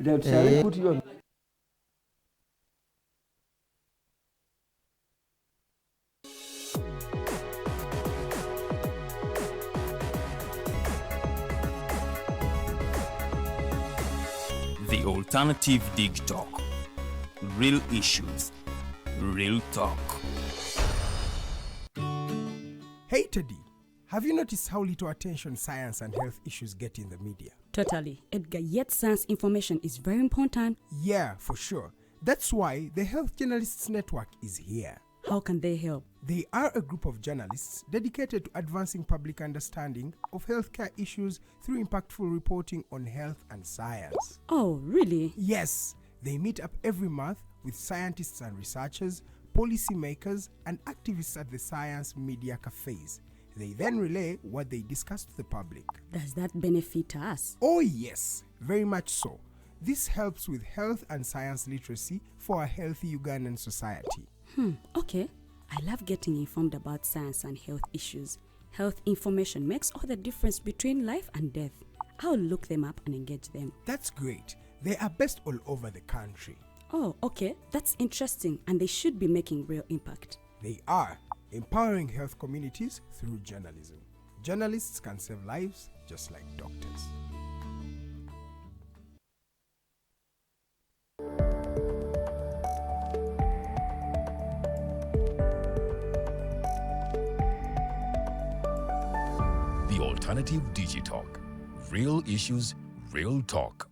Shall I put you on? The Alternative Dig Talk. Real issues, real talk. Hey Teddy, have you noticed how little attention science and health issues get in the media? Totally, Edgar, yet science information is very important. Yeah, for sure. That's why the Health Journalists Network is here. How can they help? They are a group of journalists dedicated to advancing public understanding of healthcare issues through impactful reporting on health and science. Oh, really? Yes, they meet up every month with scientists and researchers, policymakers, and activists at the science media cafes. They then relay what they discuss to the public. Does that benefit us? Oh yes, very much so. This helps with health and science literacy for a healthy Ugandan society. Okay. I love getting informed about science and health issues. Health information makes all the difference between life and death. I'll look them up and engage them. That's great. They are based all over the country. Oh, okay. That's interesting, and they should be making real impact. They are empowering health communities through journalism. Journalists can save lives just like doctors. The Alternative Digitalk. Real issues, real talk.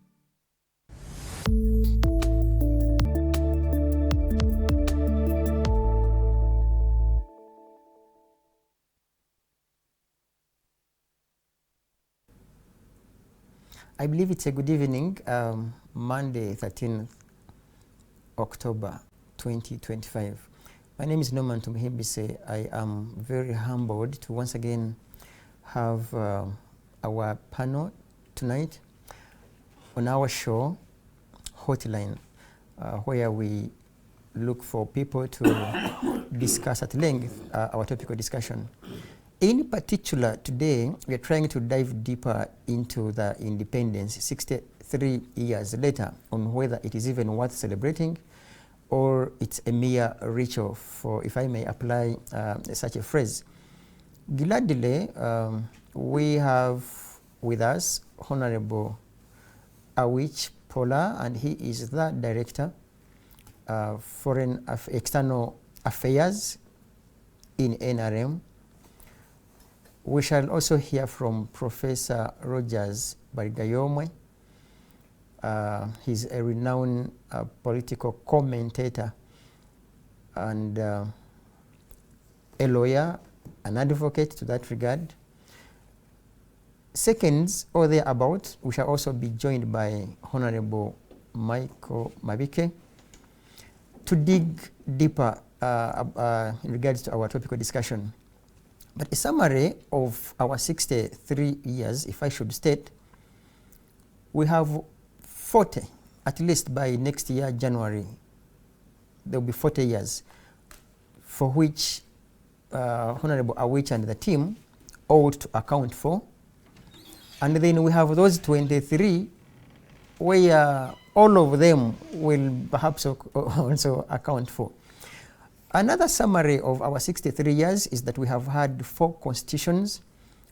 I believe it's a good evening, Monday, 13th October 2025. My name is Norman Tumhibise. I am very humbled to once again have our panel tonight on our show, Hotline, where we look for people to discuss at length our topical discussion. In particular, today, we are trying to dive deeper into the independence 63 years later on whether it is even worth celebrating or it's a mere ritual, for, if I may apply such a phrase. Gladly, we have with us Honorable Awich Pollar, and he is the Director of Foreign External Affairs in NRM. We shall also hear from Professor Rogers Barigayomwe. He's a renowned political commentator and a lawyer, an advocate to that regard. Seconds or thereabout, we shall also be joined by Honorable Michael Mabike to dig deeper in regards to our topical discussion. But a summary of our 63 years, if I should state, we have 40, at least by next year, January, there will be 40 years, for which Honorable Awich and the team ought to account for. And then we have those 23 where all of them will perhaps also account for. Another summary of our 63 years is that we have had 4 constitutions,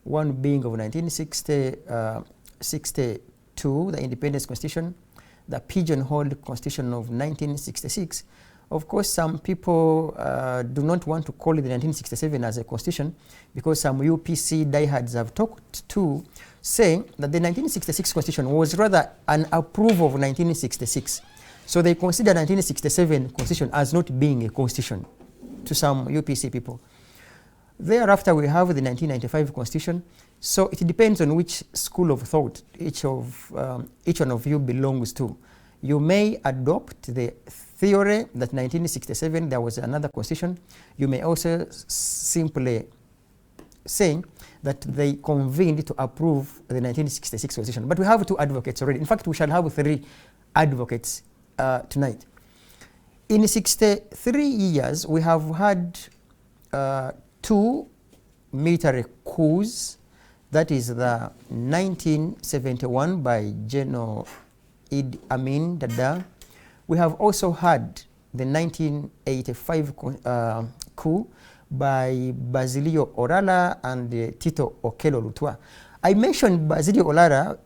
one being of 1962, the Independence Constitution, the Pigeonhole Constitution of 1966. Of course, some people do not want to call it the 1967 as a constitution because some UPC diehards have talked to saying that the 1966 constitution was rather an approval of 1966. So they consider 1967 constitution as not being a constitution to some UPC people. Thereafter, we have the 1995 constitution. So it depends on which school of thought each one of you belongs to. You may adopt the theory that 1967 there was another constitution. You may also simply say that they convened to approve the 1966 constitution. But we have 2 advocates already. In fact, we shall have 3 advocates tonight. In 63 years, we have had 2 military coups. That is the 1971 by General Idi Amin Dada. We have also had the 1985 coup by Basilio Orala and Tito Okello Lutwa. I mentioned Basilio Orala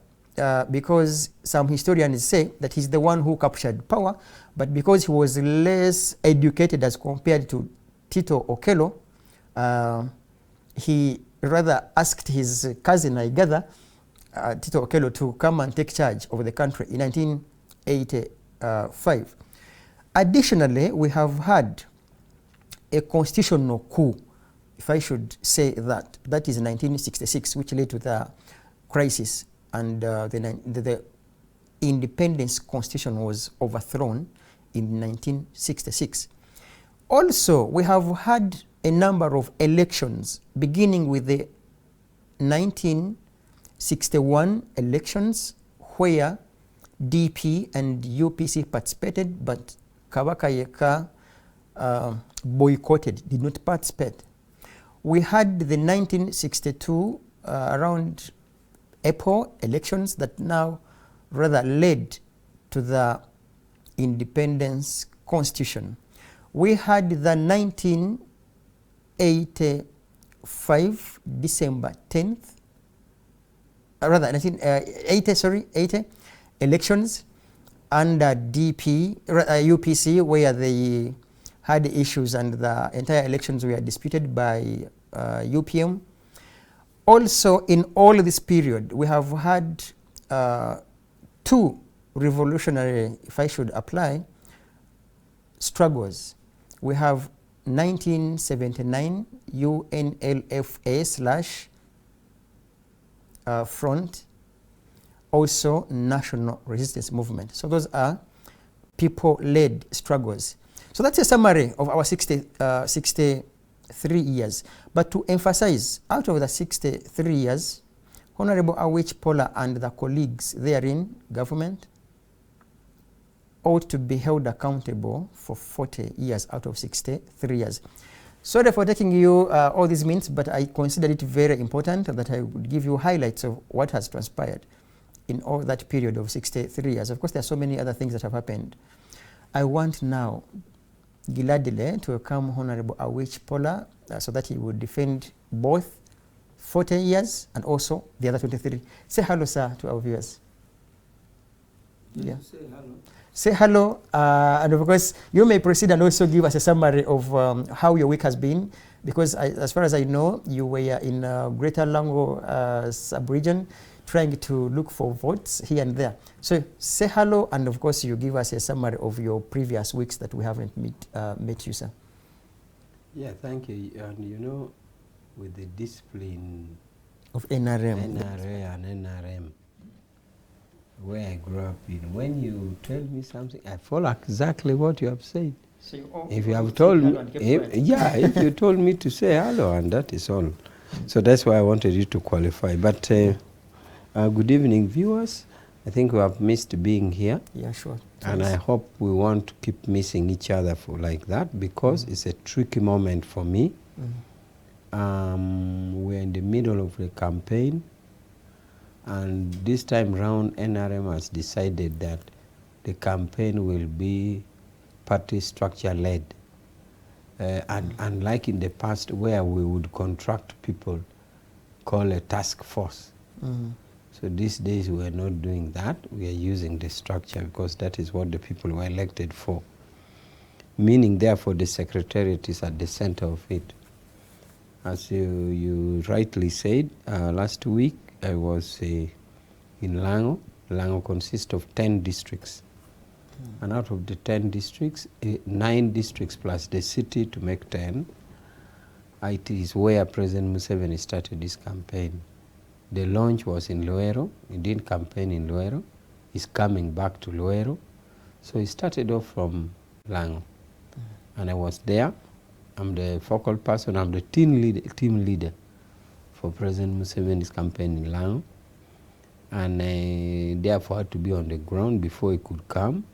because some historians say that he's the one who captured power, but because he was less educated as compared to Tito Okello, he rather asked his cousin, I gather, Tito Okello, to come and take charge of the country in 1985. Additionally, we have had a constitutional coup, if I should say that. That is 1966, which led to the crisis, and the independence constitution was overthrown in 1966. Also, we have had a number of elections, beginning with the 1961 elections, where DP and UPC participated, but Kabaka Yeka boycotted, did not participate. We had the 1962 around April elections that now rather led to the independence constitution. We had the 1985 December 10th, rather 1980 elections under UPC, where they had issues and the entire elections were disputed by UPM. Also, in all this period, we have had two revolutionary, if I should apply, struggles. We have 1979 UNLFA / Front, also National Resistance Movement. So those are people-led struggles. So that's a summary of our 63 years. But to emphasize, out of the 63 years, Honorable Awich Pollar and the colleagues therein, government, ought to be held accountable for 40 years out of 63 years. Sorry for taking you all these minutes, but I consider it very important that I would give you highlights of what has transpired in all that period of 63 years. Of course, there are so many other things that have happened. I want now gladly to welcome Honorable Awich Pollar so that he would defend both 40 years and also the other 23. Say hello, sir, to our viewers. Yeah. Say hello. Say hello, and of course, you may proceed and also give us a summary of how your week has been, because as far as I know, you were in Greater Lango sub-region trying to look for votes here and there. So say hello, and of course, you give us a summary of your previous weeks that we haven't met you, sir. Yeah, thank you. And you know, with the discipline of NRA and NRM, where I grew up in, when you tell me something, I follow exactly what you have said. So if you have told me, if you told me to say hello, and that is all. So that's why I wanted you to qualify. But good evening, viewers. I think we have missed being here. Yeah, sure. And I hope we won't keep missing each other for like that, because it's a tricky moment for me. We're in the middle of the campaign, and this time round NRM has decided that the campaign will be party structure led, and unlike in the past where we would contract people, call a task force. So these days we are not doing that. We are using the structure because that is what the people were elected for. Meaning, therefore, the secretariat is at the center of it. As you rightly said, last week I was in Lango. Lango consists of 10 districts. And out of the 10 districts, 9 districts plus the city to make 10, it is where President Museveni started his campaign. The launch was in Luero. He didn't campaign in Luero. He's coming back to Luero. So he started off from Lango. And I was there. I'm the focal person. I'm the team leader for President Museveni's campaign in Lango. And I therefore had to be on the ground before he could come,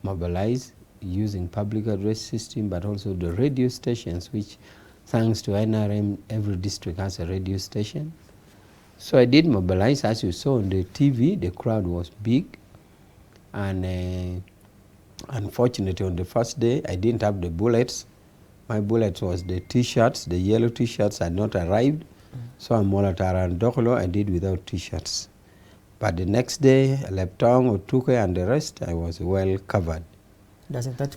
mobilize using public address system, but also the radio stations, which thanks to NRM, every district has a radio station. So I did mobilize. As you saw on the TV, the crowd was big. And unfortunately, on the first day, I didn't have the bullets. My bullets was the T-shirts. The yellow T-shirts had not arrived. So I'm Molatara and Dokolo, I did without T-shirts. But the next day, Leptong, Otuke, and the rest, I was well covered. Doesn't that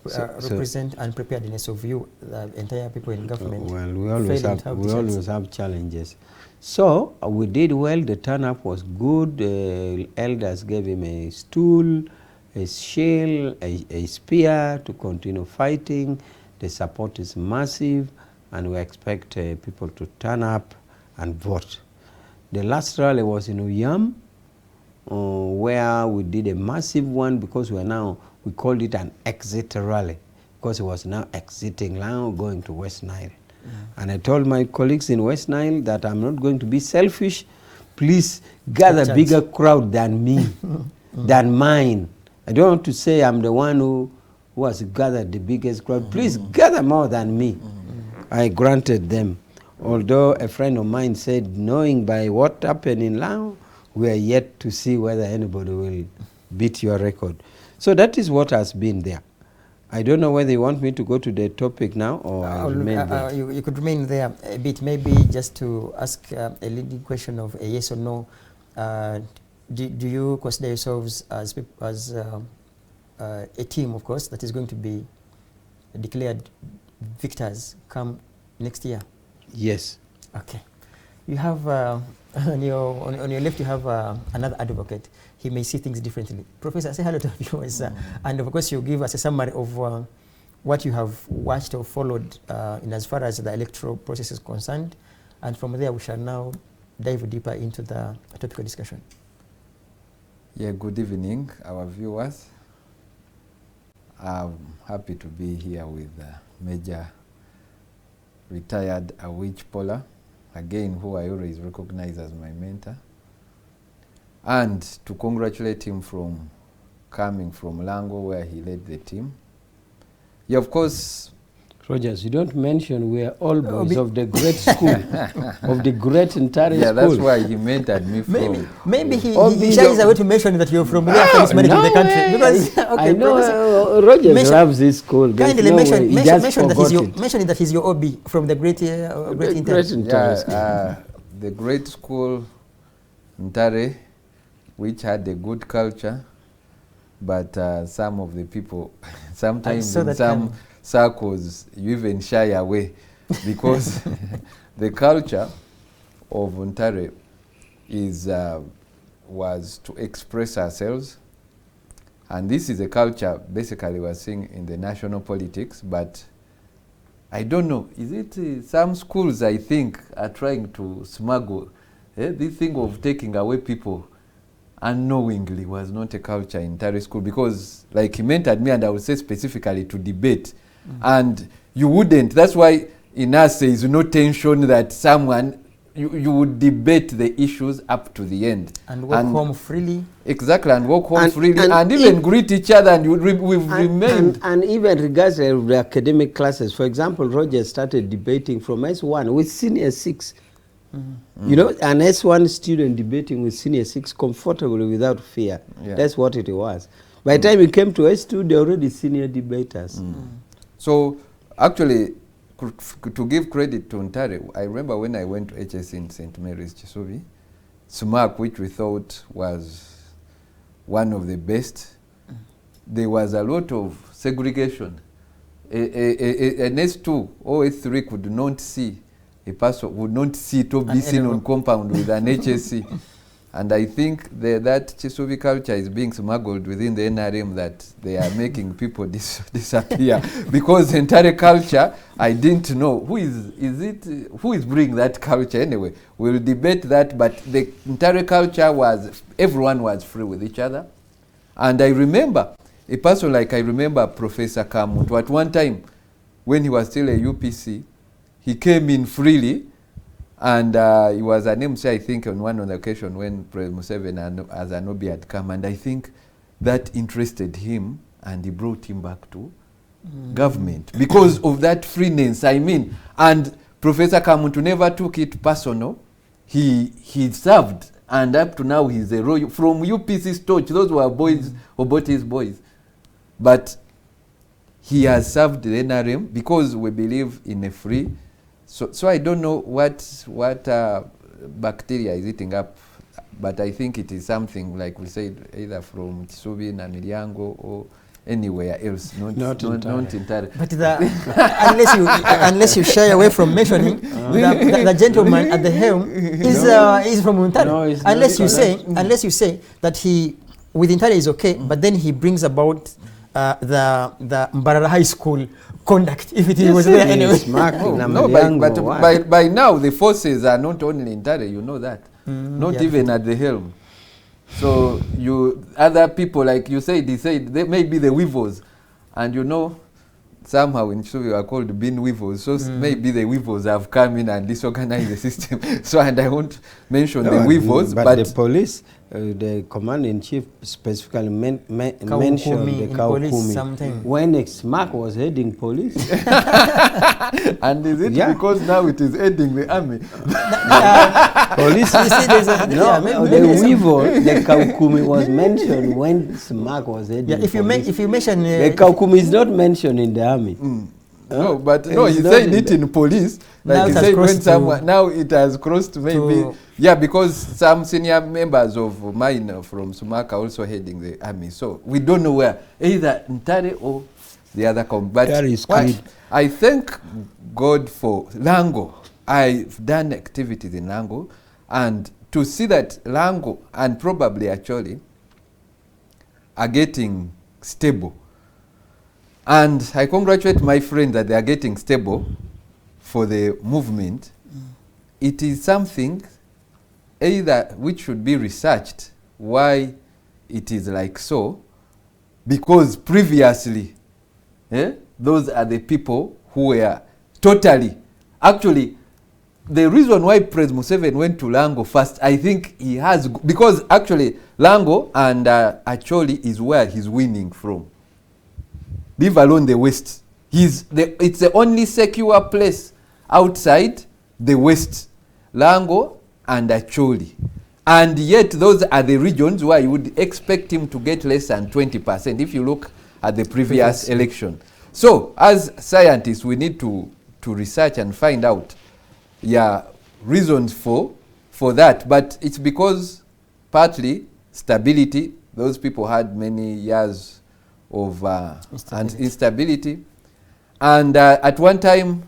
represent unpreparedness of you, the entire people in government? Well, we always have challenges. So we did well. The turn-up was good. Elders gave him a stool, a shield, a spear to continue fighting. The support is massive, and we expect people to turn up and vote. The last rally was in Uyam, where we did a massive one because we called it an exit rally because it was now exiting now going to West Nile. And I told my colleagues in West Nile that I'm not going to be selfish. Please gather a bigger crowd than me, than mine. I don't want to say I'm the one who has gathered the biggest crowd. Please gather more than me. I granted them. Although a friend of mine said, knowing by what happened in Lao, we are yet to see whether anybody will beat your record. So that is what has been there. I don't know whether you want me to go to the topic now or I'll remain there. You could remain there a bit, maybe just to ask a leading question of a yes or no. Do you consider yourselves as a team, of course, that is going to be declared victors come next year? Yes. Okay. You have, on your left, you have another advocate. He may see things differently. Professor, say hello to the viewers. And of course, you give us a summary of what you have watched or followed in as far as the electoral process is concerned. And from there, we shall now dive deeper into the topical discussion. Yeah, good evening, our viewers. I'm happy to be here with Major retired Awich Pollar, again, who I always recognize as my mentor, and to congratulate him from coming from Lango, where he led the team. Yeah, of course. Rogers, you don't mention we are all boys of the great school, of the great entire school. Yeah, that's why he mentored me from. Maybe he shies away to mention that you're from where he's married in the country. Because, okay, I know Rogers loves this school. Kindly mention that he's your OB from the great Ntare. Yeah, the great school, Ntare, which had a good culture, but some of the people, sometimes in some circles, you even shy away because the culture of Ntare was to express ourselves, and this is a culture basically we're seeing in the national politics, but I don't know, is it some schools I think are trying to smuggle this thing of taking away people unknowingly was not a culture in Ntare school, because like he mentored me, and I would say specifically to debate. And you wouldn't, that's why in us there is no tension that someone, you would debate the issues up to the end. And walk home freely. Exactly, and walk home freely, and even greet each other, and we've remained. And even regardless of the academic classes, for example, Roger started debating from S1 with senior 6. You know, an S1 student debating with senior 6 comfortably without fear. Yeah. That's what it was. By the time he came to S2, they're already senior debaters. So, actually, to give credit to Ntare, I remember when I went to HS in St. Mary's, Chisubi, SMAC, which we thought was one of the best, there was a lot of segregation. An S2 or S3 could not see, a person would not see to be seen on compound with an HSC. And I think that Chisubi culture is being smuggled within the NRM, that they are making people disappear. Because the entire culture, I didn't know who is bringing that culture anyway. We'll debate that, but the entire culture was, everyone was free with each other. And I remember a person like, I remember Professor Kamuntu at one time when he was still a UPC, he came in freely. And he was an MC, I think, on one occasion when President Museveni as an OB had come, and I think that interested him, and he brought him back to government because of that freeness, I mean. And Professor Kamuntu never took it personal. He served and up to now he's a royal from UPC Stoch. Those were boys, Obote's boys. But he has served the NRM because we believe in a free. So I don't know what bacteria is eating up, but I think it is something like we said, either from Kisubi, Nanilyango, or anywhere else, not entirely. But unless you shy away from mentioning, the gentleman at the helm is from Untare. No, unless you say that he with Untare is okay, but then he brings about the Mbarara High School conduct, if it was there anyway. But by now the forces are not only in Untare, you know that, not even at the helm. So other people, like you said, they may be the weavers, and you know, somehow in Kisubi are called bin weavers. So maybe the weavers have come in and disorganized the system. So, and I won't mention the weavers, but the police, the commander-in-chief specifically mentioned the Kaukumi when SMAC was heading police. And is it because now it is heading the army? Police, the weaver, the Kaukumi was mentioned when SMAC was heading if you mention the Kaukumi is not mentioned in the army. No, but no, he said it in police. Like he said when someone, now it has crossed maybe, because some senior members of mine from Sumaka also heading the army. So we don't know where, either Ntare or the other but I thank God for Lango. I've done activities in Lango, and to see that Lango and probably actually are getting stable. And I congratulate my friend that they are getting stable for the movement. It is something either which should be researched why it is like so, because previously those are the people who were totally, actually the reason why President Museveni went to Lango first, I think he has, because actually Lango and Acholi is where he's winning from. Leave alone the West. It's the only secure place outside the West. Lango and Acholi. And yet those are the regions where you would expect him to get less than 20% if you look at the previous election. So as scientists, we need to research and find out reasons for that. But it's because partly stability. Those people had many years of instability, and at one time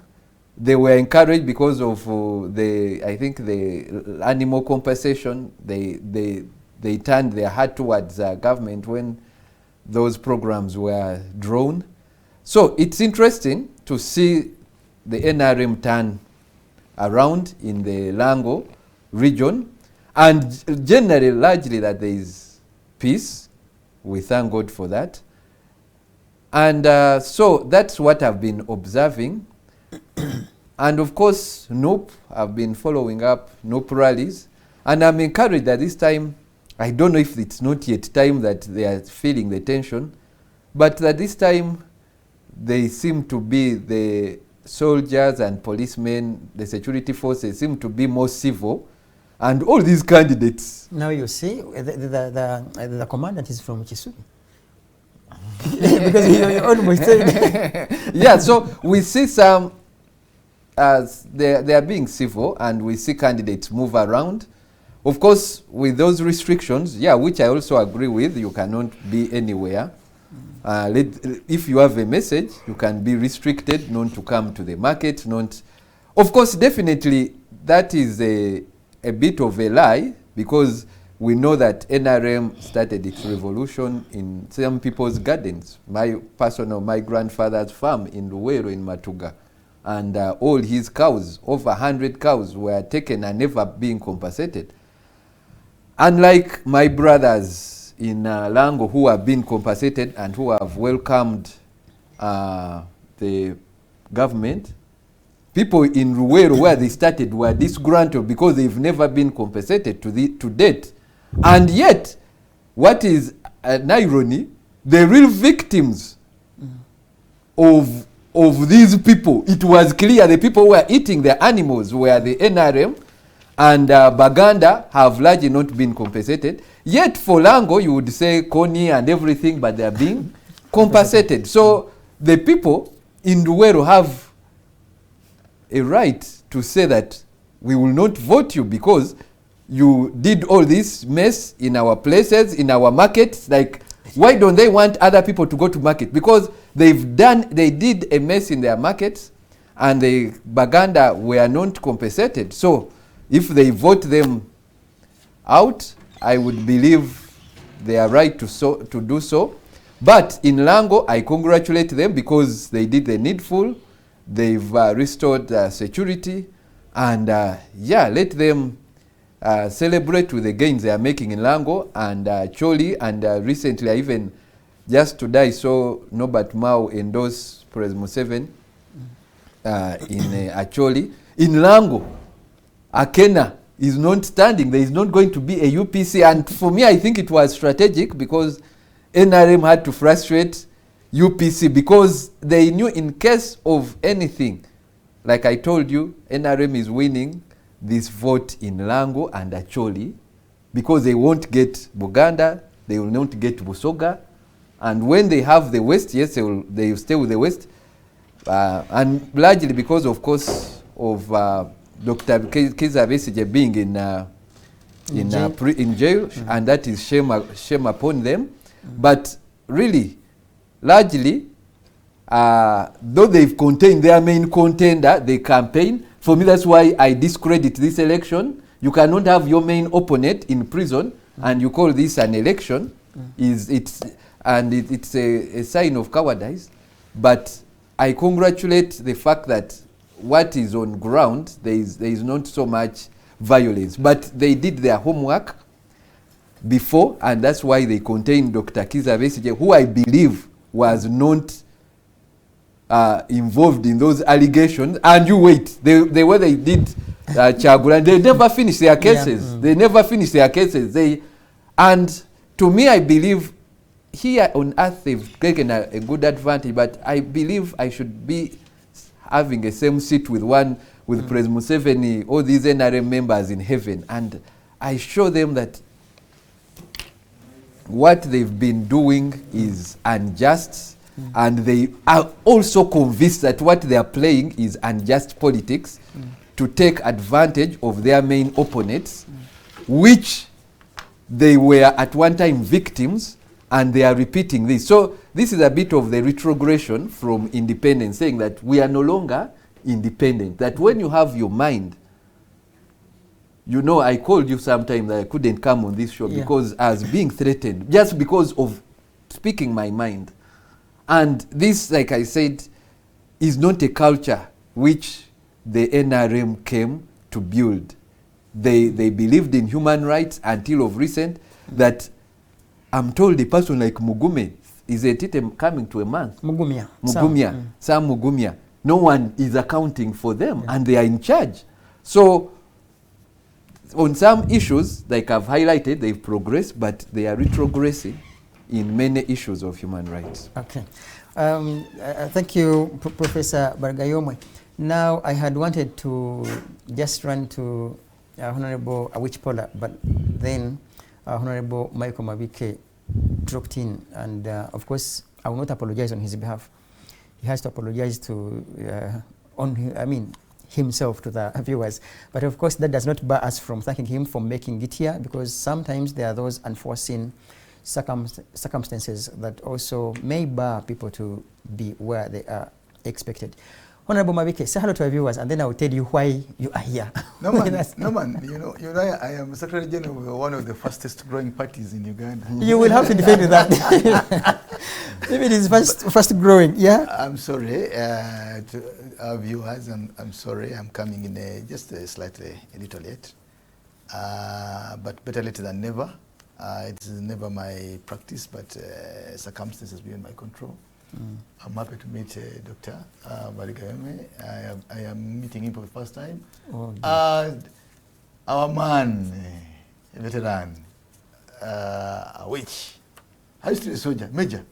they were encouraged because of the animal compensation. They turned their heart towards government when those programs were drawn. So it's interesting to see the NRM turn around in the Lango region, and generally largely that there is peace. We thank God for that. And so that's what I've been observing. And of course, NOP, I've been following up NOP rallies. And I'm encouraged that this time, I don't know if it's not yet time that they are feeling the tension, but that this time they seem to be, the soldiers and policemen, the security forces seem to be more civil. And all these candidates. Now you see, the commandant is from Kisubi. Because you almost said so we see some they are being civil, and we see candidates move around. Of course, with those restrictions, which I also agree with, you cannot be anywhere. If you have a message, you can be restricted, not to come to the market, not. Of course, definitely that is a bit of a lie, because we know that NRM started its revolution in some people's gardens. My grandfather's farm in Luwero in Matuga, and all his cows, over 100 cows, were taken and never being compensated. Unlike my brothers in Lango who have been compensated and who have welcomed the government, people in Luwero where they started were disgruntled because they've never been compensated to date. And yet, what is an irony, the real victims of these people, it was clear the people who were eating the animals were the NRM, and Baganda have largely not been compensated. Yet for Lango, you would say Koni and everything, but they are being compensated. So the people in Luweero have a right to say that we will not vote you because you did all this mess in our places, in our markets. Like, why don't they want other people to go to market? Because they did a mess in their markets, and the Baganda were not compensated. So if they vote them out, I would believe they are right to do so. But in Lango, I congratulate them because they did the needful. They've restored security, and yeah, let them celebrate with the gains they are making in Lango and Choli. And recently, I even just today saw Norbert Mao endorse President Museveni in Acholi. In Lango, Akena is not standing. There is not going to be a UPC. And for me, I think it was strategic because NRM had to frustrate UPC because they knew in case of anything, like I told you, NRM is winning this vote in Lango and Acholi because they won't get Buganda, they will not get Busoga. And when they have the West, yes, they will stay with the West. And largely because, of course, of Dr. Kizza Besigye being in jail, and that is shame upon them. But really, largely, though they've contained their main contender, the campaign, for me that's why I discredit this election. You cannot have your main opponent in prison and you call this an election. It's a sign of cowardice. But I congratulate the fact that what is on ground, there is not so much violence. But they did their homework before, and that's why they contained Dr. Kizza Besigye, who I believe was not involved in those allegations. And you wait, the way they did Chagula, they never finished their cases. Yeah. They never finished their cases. And to me, I believe here on earth they've taken a good advantage, but I believe I should be having a same seat with President Museveni, all these NRM members in heaven, and I show them that what they've been doing is unjust, and they are also convinced that what they are playing is unjust politics to take advantage of their main opponents, which they were at one time victims, and they are repeating this. So this is a bit of the retrogression from independence, saying that we are no longer independent, that when you have your mind, you know, I called you sometime that I couldn't come on this show because I was being threatened just because of speaking my mind. And this, like I said, is not a culture which the NRM came to build. They believed in human rights until of recent. That I'm told a person like Mugume is a titem coming to a month. Mugumia. Sam Mugumia. No one is accounting for them, and they are in charge. So on some issues, like I've highlighted, they've progressed, but they are retrogressing in many issues of human rights. Okay. Thank you, Professor Bargayomwe. Now, I had wanted to just run to Honorable Awich Pollar, but then Honorable Michael Mabike dropped in, and of course, I will not apologize on his behalf. He has to apologize to himself to the viewers. But of course, that does not bar us from thanking him for making it here, because sometimes there are those unforeseen circumstances that also may bar people to be where they are expected. Honorable Mabike, say hello to our viewers, and then I will tell you why you are here. No man, you know, I am Secretary General of one of the fastest growing parties in Uganda. You will have to defend that. Maybe it is fast growing, yeah? I'm sorry to our viewers, I'm sorry, I'm coming in just slightly a little late. But better late than never. It is never my practice, but circumstances beyond my control. I'm happy to meet Dr. Bargayomwe. I am meeting him for the first time. Our man, veteran, Awich. I used to be a soldier, major.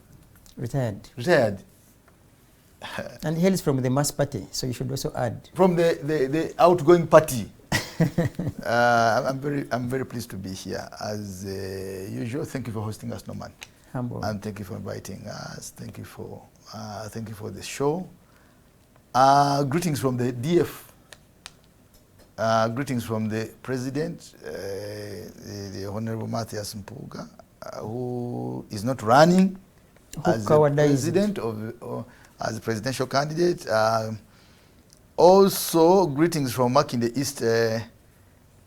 Retired. And he hails from the mass party, so you should also add. From the outgoing party. I'm very pleased to be here. As usual, thank you for hosting us, Norman. Humble. And thank you for inviting us. Thank you for the show. Greetings from the DF. Greetings from the President, the Honorable Matthias Mpuga, who is not running as president or as a presidential candidate. Also, greetings from Makinde East,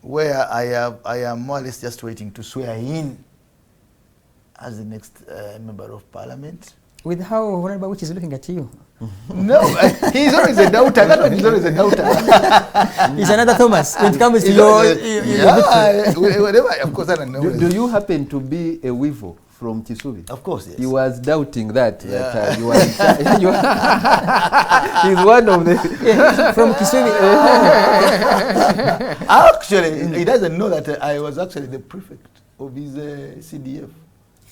where I am more or less just waiting to swear in as the next member of parliament. With how Honorable Awich is looking at you. No, he's always a doubter. That one is always a doubter. He's another Thomas. When it comes to your victory. Whatever, of course, I don't know. Do you happen to be a Wivo from Kisubi? Of course, yes. He was doubting that. Yeah. That you are. He's one of the. From Kisubi. Actually, he doesn't know that I was actually the prefect of his CDF.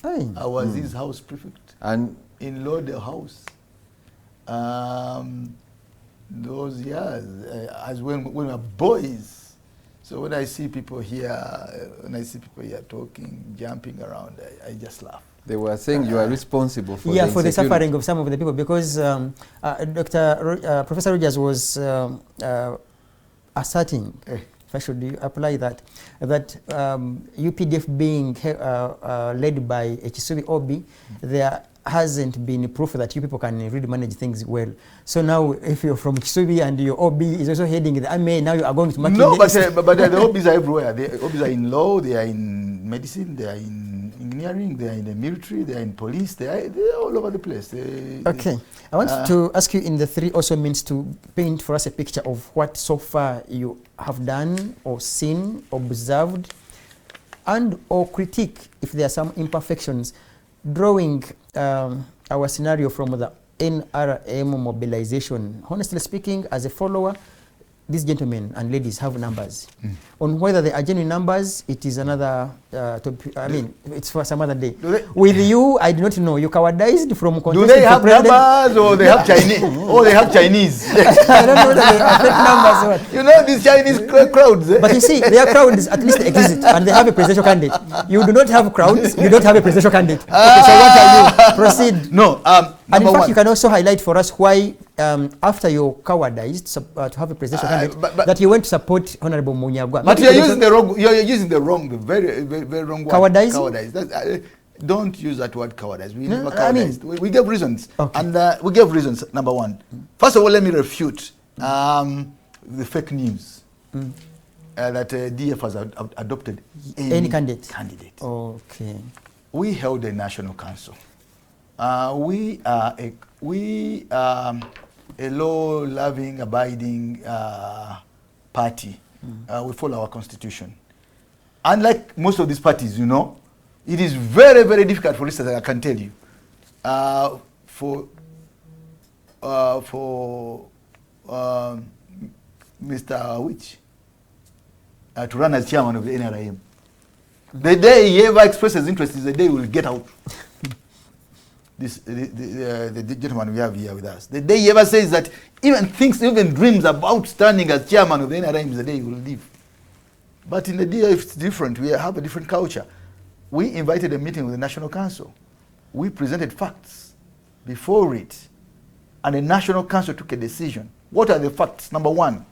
Aye. I was his house prefect. And in Lord House. Those years, as when we were boys. So when I see people here, talking, jumping around, I just laugh. They were saying you are responsible for the suffering of some of the people, because Professor Rogers was asserting, if I should apply that UPDF being led by Kisubi Obi, there hasn't been proof that you people can really manage things well. So now, if you're from Kisubi and your OB is also heading the army, now you are going to Makinde. No, but the OBs are everywhere. The OBs are in law, they are in medicine, they are in engineering, they are in the military, they are in police, they are all over the place. Okay. I want to ask you, in the three also means to paint for us a picture of what so far you have done or seen, observed, and or critique if there are some imperfections, drawing our scenario from the NRM mobilization. Honestly speaking, as a follower, these gentlemen and ladies have numbers. On whether they are genuine numbers, it is another topic. I mean, it's for some other day. With you, I do not know. You cowardized from contesting. Do they have numbers, or they have Chinese? Or they have Chinese? I don't know whether they have fake numbers or what. You know these Chinese crowds. But you see, their crowds at least exist, and they have a presidential candidate. You do not have crowds. You don't have a presidential candidate. Okay, so what are you? Proceed. No. And in fact, you can also highlight for us why, after you're cowardized to have a presidential candidate, that you went to support Honorable Munyagwa. But you're using the wrong. You're using the wrong, very wrong word. Cowardize. Cowardize. Don't use that word cowardize. We never cowardized. We gave reasons, and we gave reasons. Number one, first of all, let me refute the fake news that DF has adopted any candidate. Okay. We held a national council. We are a law-loving, abiding party. We follow our constitution. Unlike most of these parties, you know, it is very, very difficult, for instance, I can tell you, for Mr. Awich to run as chairman of the NRM. The day he ever expresses interest is the day he will get out. The gentleman we have here with us. The day he ever says that even dreams about standing as chairman of the NRM is the day he will leave. But in the DF it's different. We have a different culture. We invited a meeting with the National Council. We presented facts before it, and the National Council took a decision. What are the facts? Number one,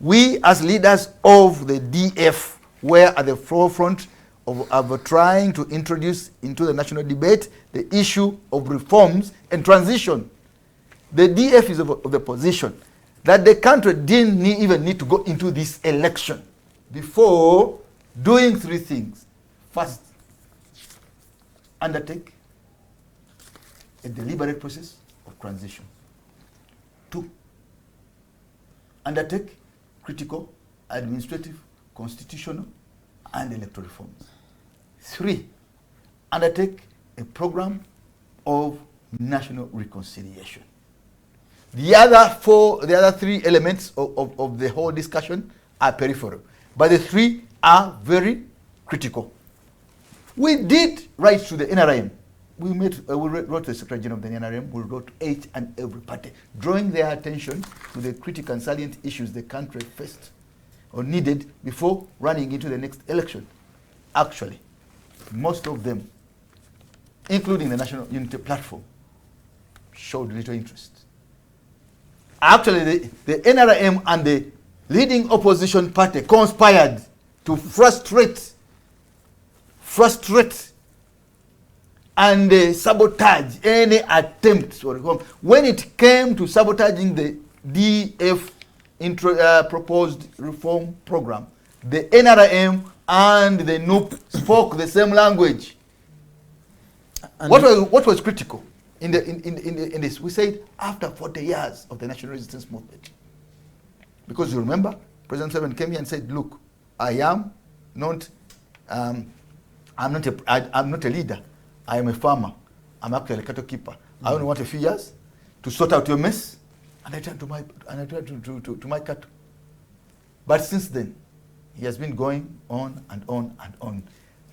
we as leaders of the DF were at the forefront of trying to introduce into the national debate the issue of reforms and transition. The DF is of the position that the country didn't even need to go into this election before doing three things. First, undertake a deliberate process of transition. Two, undertake critical, administrative, constitutional, and electoral reforms. Three, undertake a program of national reconciliation. The other three elements of the whole discussion are peripheral, but the three are very critical. We did write to the NRM. We wrote to the Secretary General of the NRM. We wrote to each and every party, drawing their attention to the critical and salient issues the country faced. or needed before running into the next election. Actually, most of them, including the National Unity Platform, showed little interest. Actually, the NRM and the leading opposition party conspired to frustrate and sabotage any attempt for reform. When it came to sabotaging the DF proposed reform program, the NRM and the NUP spoke the same language. And What was critical in this? We said after 40 years of the national resistance movement, because you remember, President Seven came here and said, "Look, I'm not a leader. I am a farmer. I'm actually a cattle keeper. I only want a few years to sort out your mess, and I turn to my cattle." But since then, he has been going on and on and on.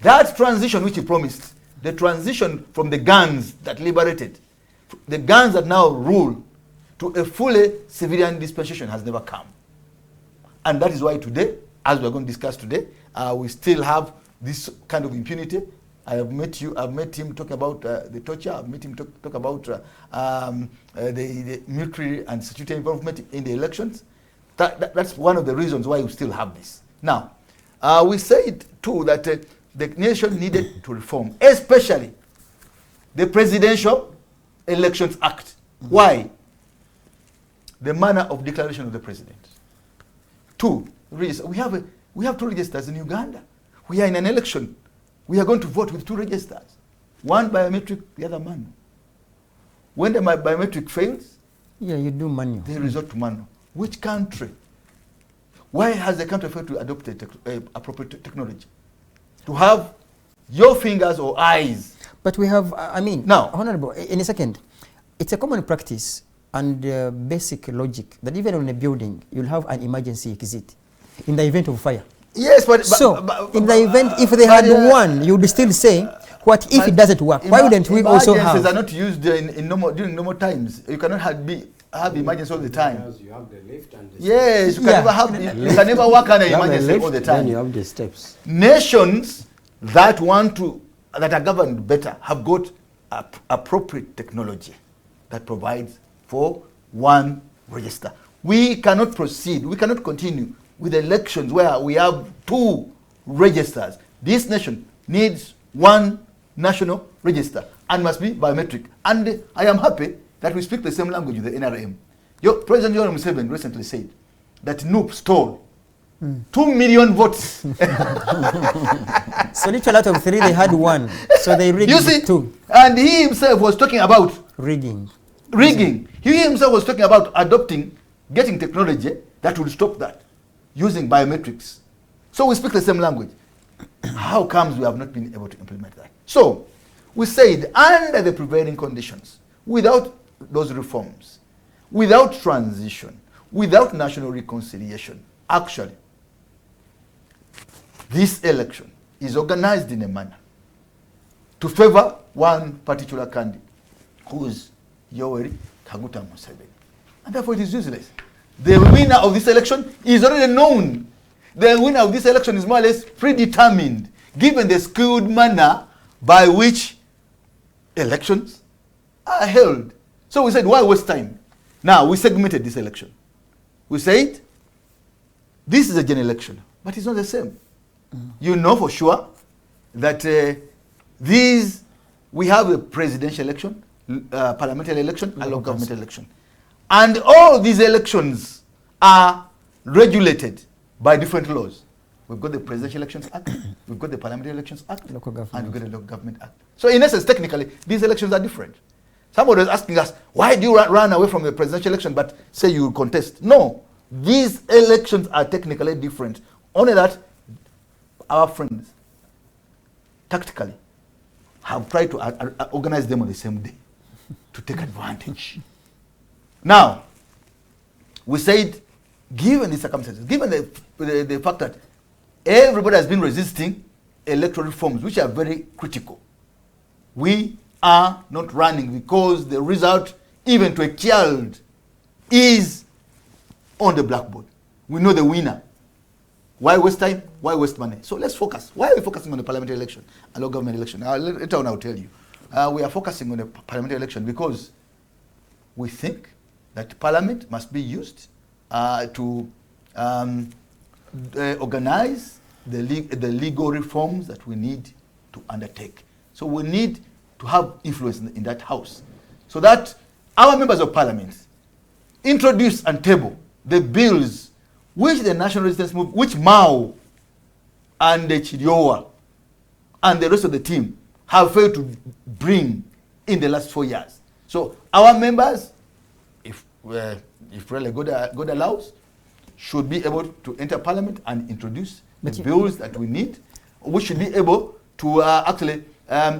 That transition which he promised, the transition from the guns that liberated, the guns that now rule, to a fully civilian dispensation has never come. And that is why today, as we are going to discuss today, we still have this kind of impunity. I've met him talk about the torture. I've met him talk about the military and security involvement in the elections. That's one of the reasons why we still have this. Now, we said too that the nation needed to reform, especially the Presidential Elections Act. Why? The manner of declaration of the president. 2, we have 2 registers in Uganda. We are in an election. We are going to vote with 2 registers. One biometric, the other manual. When the biometric fails, you do manual. They resort to manual. Which country? Why has the country failed to adopt appropriate technology? To have your fingers or eyes. But we have, now, Honorable, in a second, it's a common practice and basic logic that even in a building, you'll have an emergency exit in the event of fire. Yes, but in the event, if they had one, you would still say, what if it doesn't work? Why wouldn't we also have? Emergencies are not used during normal times. You cannot have emergency all the time. Because you have the lift and the yes, you can never work on an emergency all the time. Then you have the steps. Nations that are governed better have got appropriate technology that provides for one register. We cannot proceed. We cannot continue with elections where we have 2 registers. This nation needs one national register and must be biometric. And I am happy that we speak the same language with the NRM. President Yoweri Museveni recently said that NUP stole 2 million votes. So literally out of 3, they had 1. So they rigged you see, 2. And he himself was talking about rigging. He himself was talking about getting technology that would stop that, using biometrics. So we speak the same language. How comes we have not been able to implement that? So we said, under the prevailing conditions, without those reforms, without transition, without national reconciliation, actually, this election is organized in a manner to favor one particular candidate, who is Yoweri Kaguta Museveni. And therefore it is useless. The winner of this election is already known. The winner of this election is more or less predetermined, given the skewed manner by which elections are held. So we said, why waste time? Now, we segmented this election. We said, this is a general election, but it's not the same. You know for sure that we have a presidential election, parliamentary election, and local government election. And all these elections are regulated by different laws. We've got the Presidential Elections Act, we've got the Parliamentary Elections Act, and we've got the Local Government Act. So in essence, technically, these elections are different. Somebody was asking us, why do you run away from the presidential election but say you will contest? No, these elections are technically different. Only that our friends, tactically, have tried to organize them on the same day to take advantage. Now, we said, given the circumstances, given the fact that everybody has been resisting electoral reforms, which are very critical, we are not running because the result, even to a child, is on the blackboard. We know the winner. Why waste time? Why waste money? So let's focus. Why are we focusing on the parliamentary election and local government election? Later on I'll tell you. We are focusing on the parliamentary election because we think that parliament must be used to organize the legal reforms that we need to undertake. So we need to have influence in that house so that our members of parliament introduce and table the bills which the National Resistance Movement, which Mao and the Chidiowa and the rest of the team have failed to bring in the last 4 years. So our members, if really God allows, should be able to enter parliament and introduce the bills that we need. We should be able to actually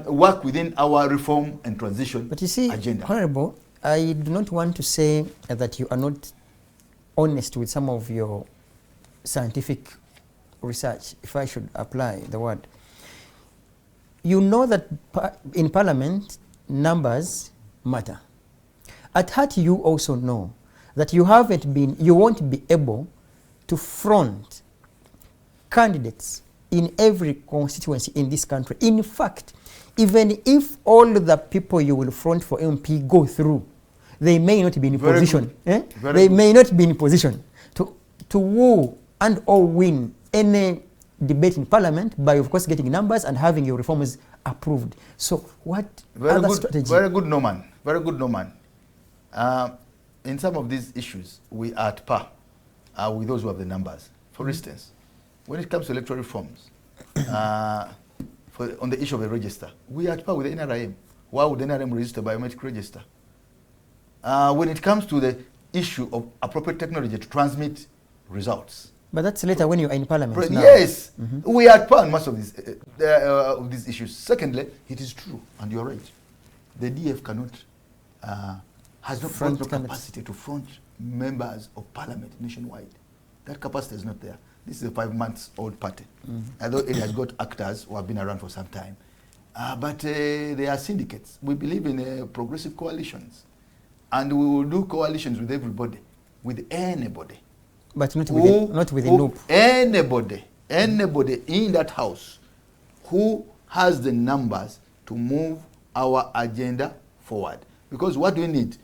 work within our reform and transition But you see, agenda. Honorable, I do not want to say that you are not honest with some of your scientific research, if I should apply the word. You know that in parliament, numbers matter. At heart, you also know that you won't be able to front candidates in every constituency in this country. In fact, even if all the people you will front for MP go through, they may not be in position. They may not be in position to woo and or win any debate in parliament by, of course, getting numbers and having your reforms approved. So what other strategy? Very good, Norman. Very good, Norman. In some of these issues, we are at par with those who have the numbers. For instance, when it comes to electoral reforms, on the issue of the register, we are at par with the NRM. Why would NRM register biometric register? When it comes to the issue of appropriate technology to transmit results. But that's later when you are in parliament now. Yes, we are at par on most of these issues. Secondly, it is true, and you're right, the DF has not front capacity to front members of parliament nationwide. That capacity is not there. This is a 5-month-old party. Although it has got actors who have been around for some time. But they are syndicates. We believe in progressive coalitions. And we will do coalitions with everybody, with anybody. But not with a loop. Anybody in that house who has the numbers to move our agenda forward. Because what do we need?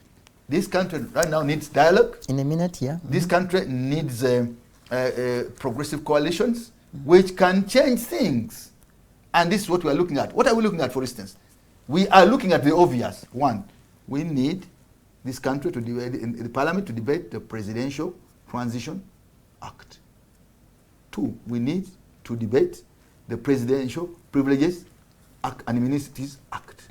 This country right now needs dialogue. In a minute, yeah. This country needs progressive coalitions which can change things. And this is what we are looking at. What are we looking at, for instance? We are looking at the obvious. One, we need this country to debate, in the parliament, to debate the Presidential Transition Act. 2, we need to debate the Presidential Privileges Act and Immunities Act.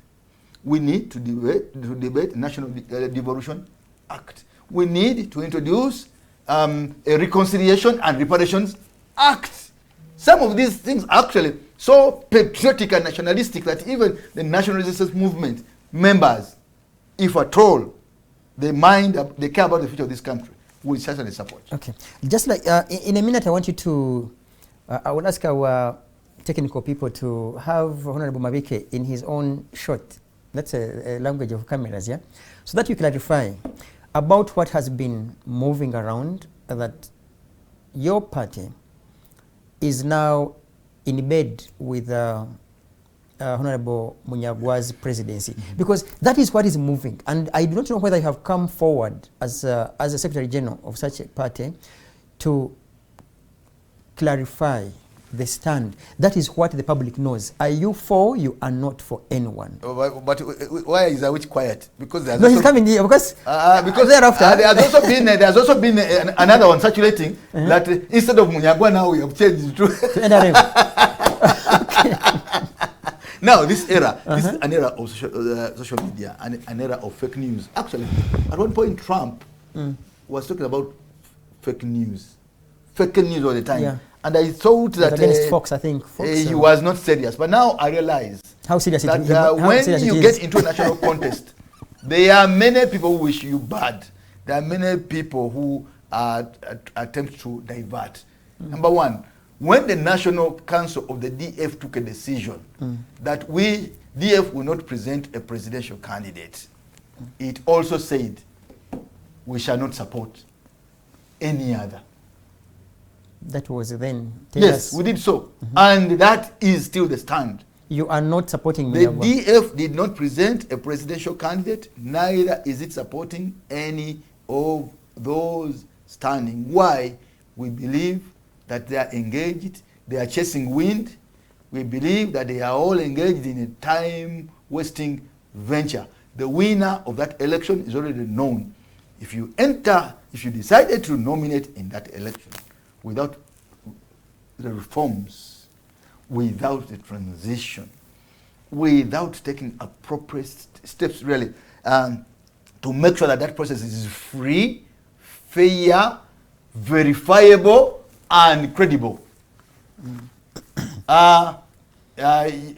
We need to debate National Devolution Act. We need to introduce a Reconciliation and Reparations Act. Some of these things are actually so patriotic and nationalistic that even the National Resistance Movement members, if at all, they care about the future of this country, will certainly support. Okay. Just like, in a minute, I want you to, I will ask our technical people to have Honorable Mabike in his own shot. That's a language of cameras, yeah? So that you clarify about what has been moving around, that your party is now in bed with Honorable Munyagwa's presidency, because that is what is moving. And I do not know whether you have come forward as a Secretary General of such a party to clarify the stand. That is what the public knows. Are you for? You are not for anyone. But why is Awich quiet? Because no, he's coming here because thereafter there's also been another one circulating that instead of Munyagwa now we have changed to NRM. Okay. Now this era, this is an era of social media and an era of fake news. Actually, at one point Trump was talking about fake news all the time. Yeah. And I thought that against Fox, I think he was not serious. But now I realize how serious that when you get into a national contest, there are many people who wish you bad. There are many people who attempt to divert. Number one, when the National Council of the DF took a decision that we, DF, will not present a presidential candidate, it also said we shall not support any other. That was then. Tell Yes, us. we did so. And that is still the stand. You are not supporting The Minagwa. DF did not present a presidential candidate, neither is it supporting any of those standing. Why? We believe that they are engaged, they are chasing wind. We believe that they are all engaged in a time-wasting venture. The winner of that election is already known. If you decided to nominate in that election without the reforms, without the transition, without taking appropriate steps really to make sure that that process is free, fair, verifiable, and credible.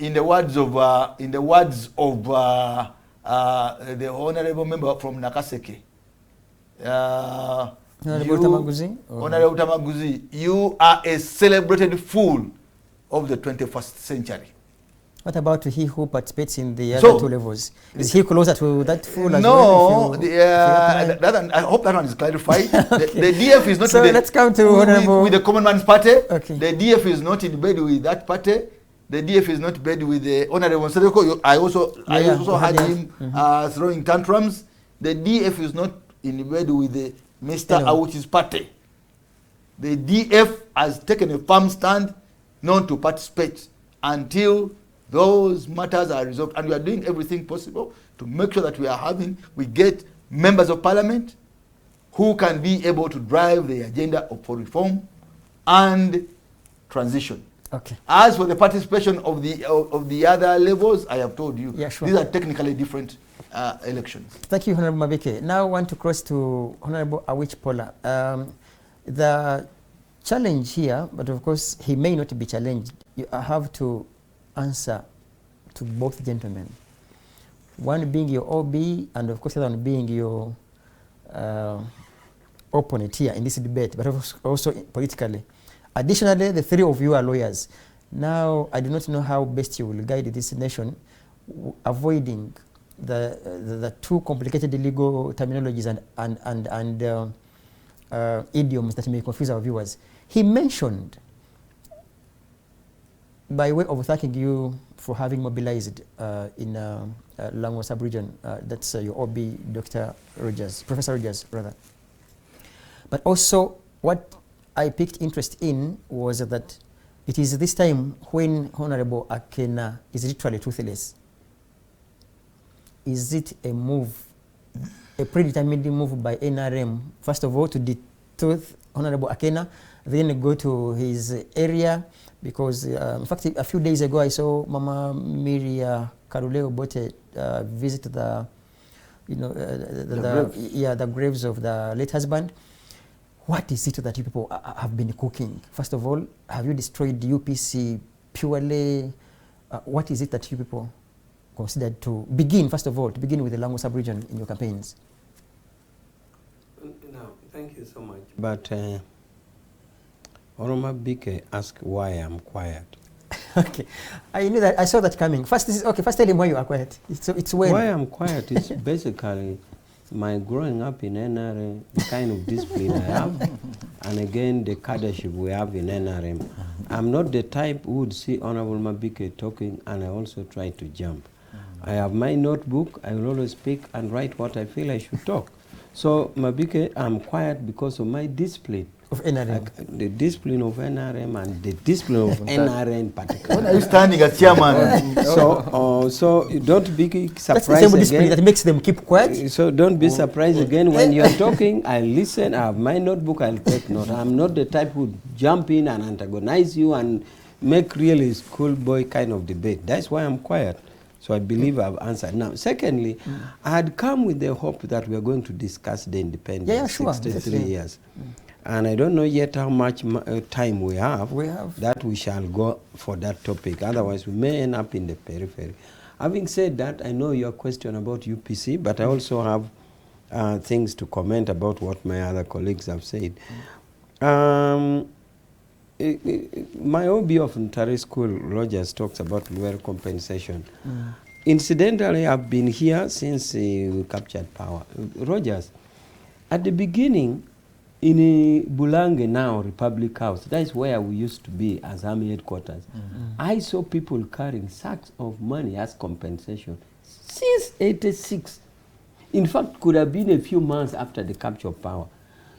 In the words of the honorable member from Nakaseke, Honorable Tamaguzi, you are a celebrated fool of the 21st century. What about he who participates in the other two levels? Is he closer to that fool as well? No, I hope that one is clarified. Okay. The DF is not so let's come to with the Common Man's Party. Okay. The DF is not in bed with that party. The DF is not in bed with the Honorable Sedeko. I also had him throwing tantrums. The DF is not in bed with the Mr. Awich's party. The DF has taken a firm stand not to participate until those matters are resolved, and we are doing everything possible to make sure that we get members of parliament who can be able to drive the agenda for reform and transition. Okay. As for the participation of the other levels, I have told you, sure. These are technically different elections. Thank you, Honorable Mabike. Now I want to cross to Honorable Awich Pollar. The challenge here, but of course he may not be challenged, you have to answer to both gentlemen. One being your OB, and of course the other one being your opponent here in this debate, but also politically. Additionally, the three of you are lawyers. Now, I do not know how best you will guide this nation, avoiding the too complicated legal terminologies and idioms that may confuse our viewers. He mentioned, by way of thanking you for having mobilized in Langwa sub-region, that's your OB, Professor Rogers, rather. But also, what I picked interest in was that it is this time when Honorable Akena is literally toothless. Is it a move, a predetermined move by NRM, first of all to detooth Honorable Akena, then go to his area? Because in fact, a few days ago I saw Mama Miria Karuleo Bote visit the graves of the late husband. What is it that you people have been cooking? First of all, have you destroyed UPC purely? What is it that you people considered to begin, first of all, to begin with the Langwa sub-region in your campaigns? No, thank you so much. But Oroma Bike asked why I'm quiet. Okay, I knew that. I saw that coming. First tell him why you are quiet. It's when. Why I'm quiet is basically my growing up in NRM, the kind of discipline I have, and again the cadreship we have in NRM. I'm not the type who would see Honorable Mabike talking and I also try to jump. I have my notebook, I will always speak and write what I feel I should talk. So Mabike, I'm quiet because of my discipline. Of NRM. The discipline of NRM and the discipline of NRM particularly. When are you standing as chairman? So don't be surprised. That's the same discipline that makes them keep quiet. So don't be surprised again when you're talking. I listen, I have my notebook, I'll take note. I'm not the type who jump in and antagonize you and make really schoolboy kind of debate. That's why I'm quiet. So I believe I've answered. Now, secondly, I had come with the hope that we are going to discuss the independence. Yeah, sure. 63 years. And I don't know yet how much time we have. That we shall go for that topic. Otherwise, we may end up in the periphery. Having said that, I know your question about UPC, but I also have things to comment about what my other colleagues have said. My OB of Ntare School, Rogers, talks about well compensation. Incidentally, I've been here since we captured power. Rogers, at the beginning, In Bulange now, Republic House, that is where we used to be as army headquarters. I saw people carrying sacks of money as compensation since 86. In fact, could have been a few months after the capture of power.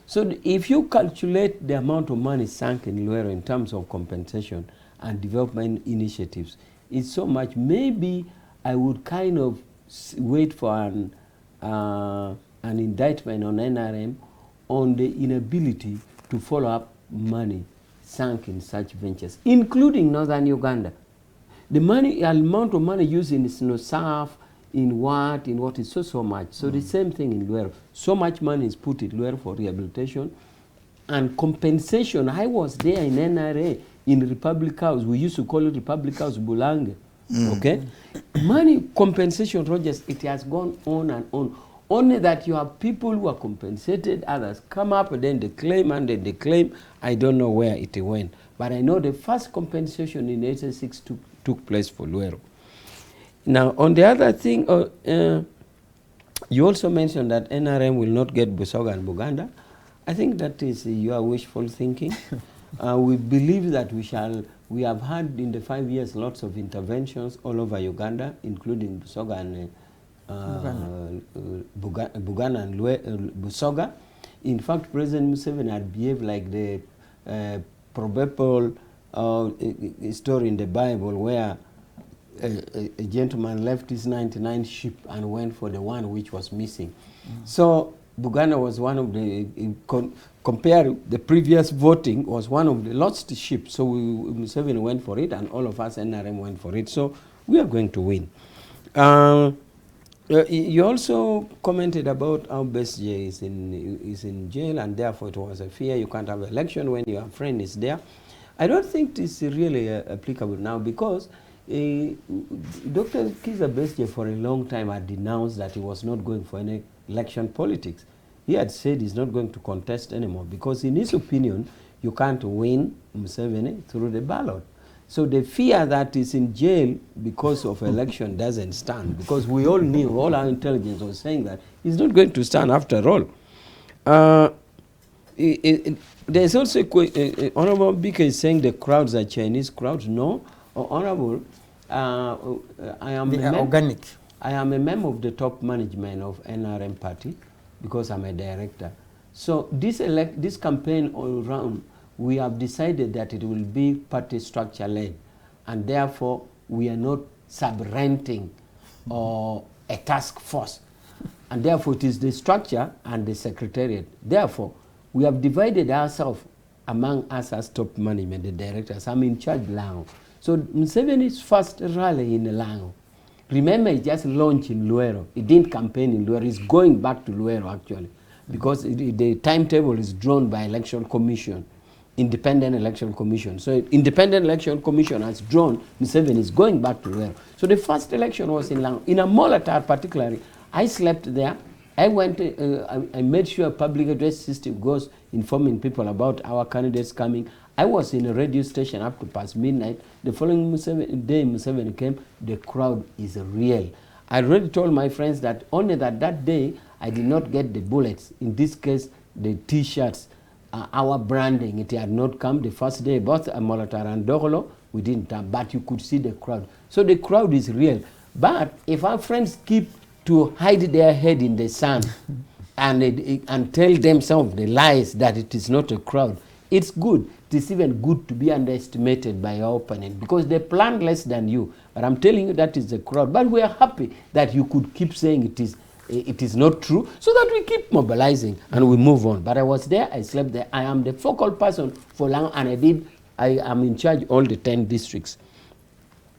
So if you calculate the amount of money sunk in Luero in terms of compensation and development initiatives, it's so much. Maybe I would kind of wait for an indictment on NRM on the inability to follow up money sunk in such ventures, including northern Uganda. The amount of money used in SNOSAF, in what is so much. So the same thing in Luero. So much money is put in Luero for rehabilitation and compensation. I was there in NRA, in Republic House. We used to call it Republic House Bulange. Okay? Money compensation, Rogers, it has gone on and on. Only that you have people who are compensated, others come up and then they claim, and then they claim. I don't know where it went. But I know the first compensation in 86 took place for Luero. Now, on the other thing, you also mentioned that NRM will not get Busoga and Buganda. I think that is your wishful thinking. We believe that we have had in the 5 years lots of interventions all over Uganda, including Busoga and Buganda and Busoga. In fact, President Museveni had behaved like the probable story in the Bible where a gentleman left his 99 sheep and went for the one which was missing. So Buganda was one of the, compared the previous voting, was one of the lost sheep. So Museveni went for it, and all of us NRM went for it. So we are going to win. You also commented about how Besje is in jail, and therefore it was a fear. You can't have an election when your friend is there. I don't think this is really applicable now, because Dr. Kizza Besje for a long time had denounced that he was not going for any election politics. He had said he's not going to contest anymore because in his opinion, you can't win Museveni through the ballot. So the fear that he's in jail because of election doesn't stand, because we all knew, all our intelligence was saying that he's not going to stand after all. There's also Honorable Bika is saying the crowds are Chinese crowds. No, Honorable, I am organic. I am a member of the top management of NRM party because I'm a director. So this campaign all around, we have decided that it will be party structure led, and therefore we are not sub-renting or a task force, and therefore it is the structure and the secretariat. Therefore, we have divided ourselves among us as top management, the directors. I'm in charge Lango. So Museveni's first rally in Lango, remember, he just launched in Luero. He didn't campaign in Luero. He's going back to Luero actually, because the timetable is drawn by Election Commission, Independent Election Commission. So Independent Election Commission has drawn Museveni is going back to Luero. So the first election was in Lango. In a Molatar particularly, I slept there. I went, I made sure a public address system goes informing people about our candidates coming. I was in a radio station up to past midnight. The following day Museveni came, the crowd is real. I already told my friends that only that day I did not get the bullets. In this case, the T-shirts, our branding, it had not come the first day. Both Molatar and Dogolo, we didn't have, but you could see the crowd. So the crowd is real. But if our friends keep to hide their head in the sand and tell them some of the lies that it is not a crowd, it's good. It is even good to be underestimated by your opponent because they planned less than you. But I'm telling you that is the crowd. But we are happy that you could keep saying it is not true, so that we keep mobilizing and we move on. But I was there, I slept there. I am the focal person for Lango, and I am in charge of all the 10 districts.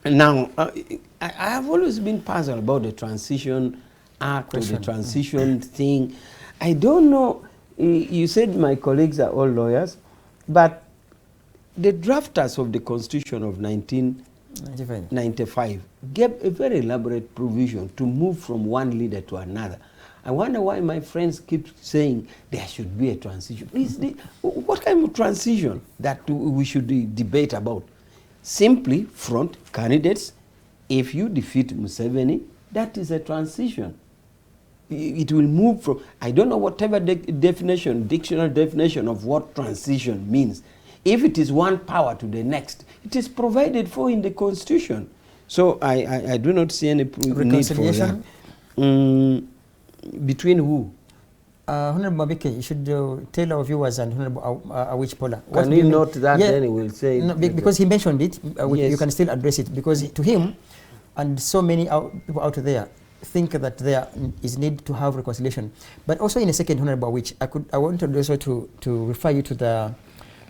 Now, I have always been puzzled about the transition act or the transition thing. I don't know, you said my colleagues are all lawyers, but the drafters of the Constitution of 1995 gave a very elaborate provision to move from one leader to another. I wonder why my friends keep saying there should be a transition. What kind of transition that we should debate about? Simply front candidates. If you defeat Museveni, that is a transition. It will move from, I don't know whatever dictionary definition of what transition means. If it is one power to the next, it is provided for in the Constitution. So I do not see any need for that. Between who? Honorable Mabike, you should tell our viewers and Honorable Awich Pollar. Can you note that, then he will say... No, because he mentioned it, yes. You can still address it, because to him, and so many people out there, think that there is need to have reconciliation. But also in a second, Honorable Awich, I wanted also to refer you to the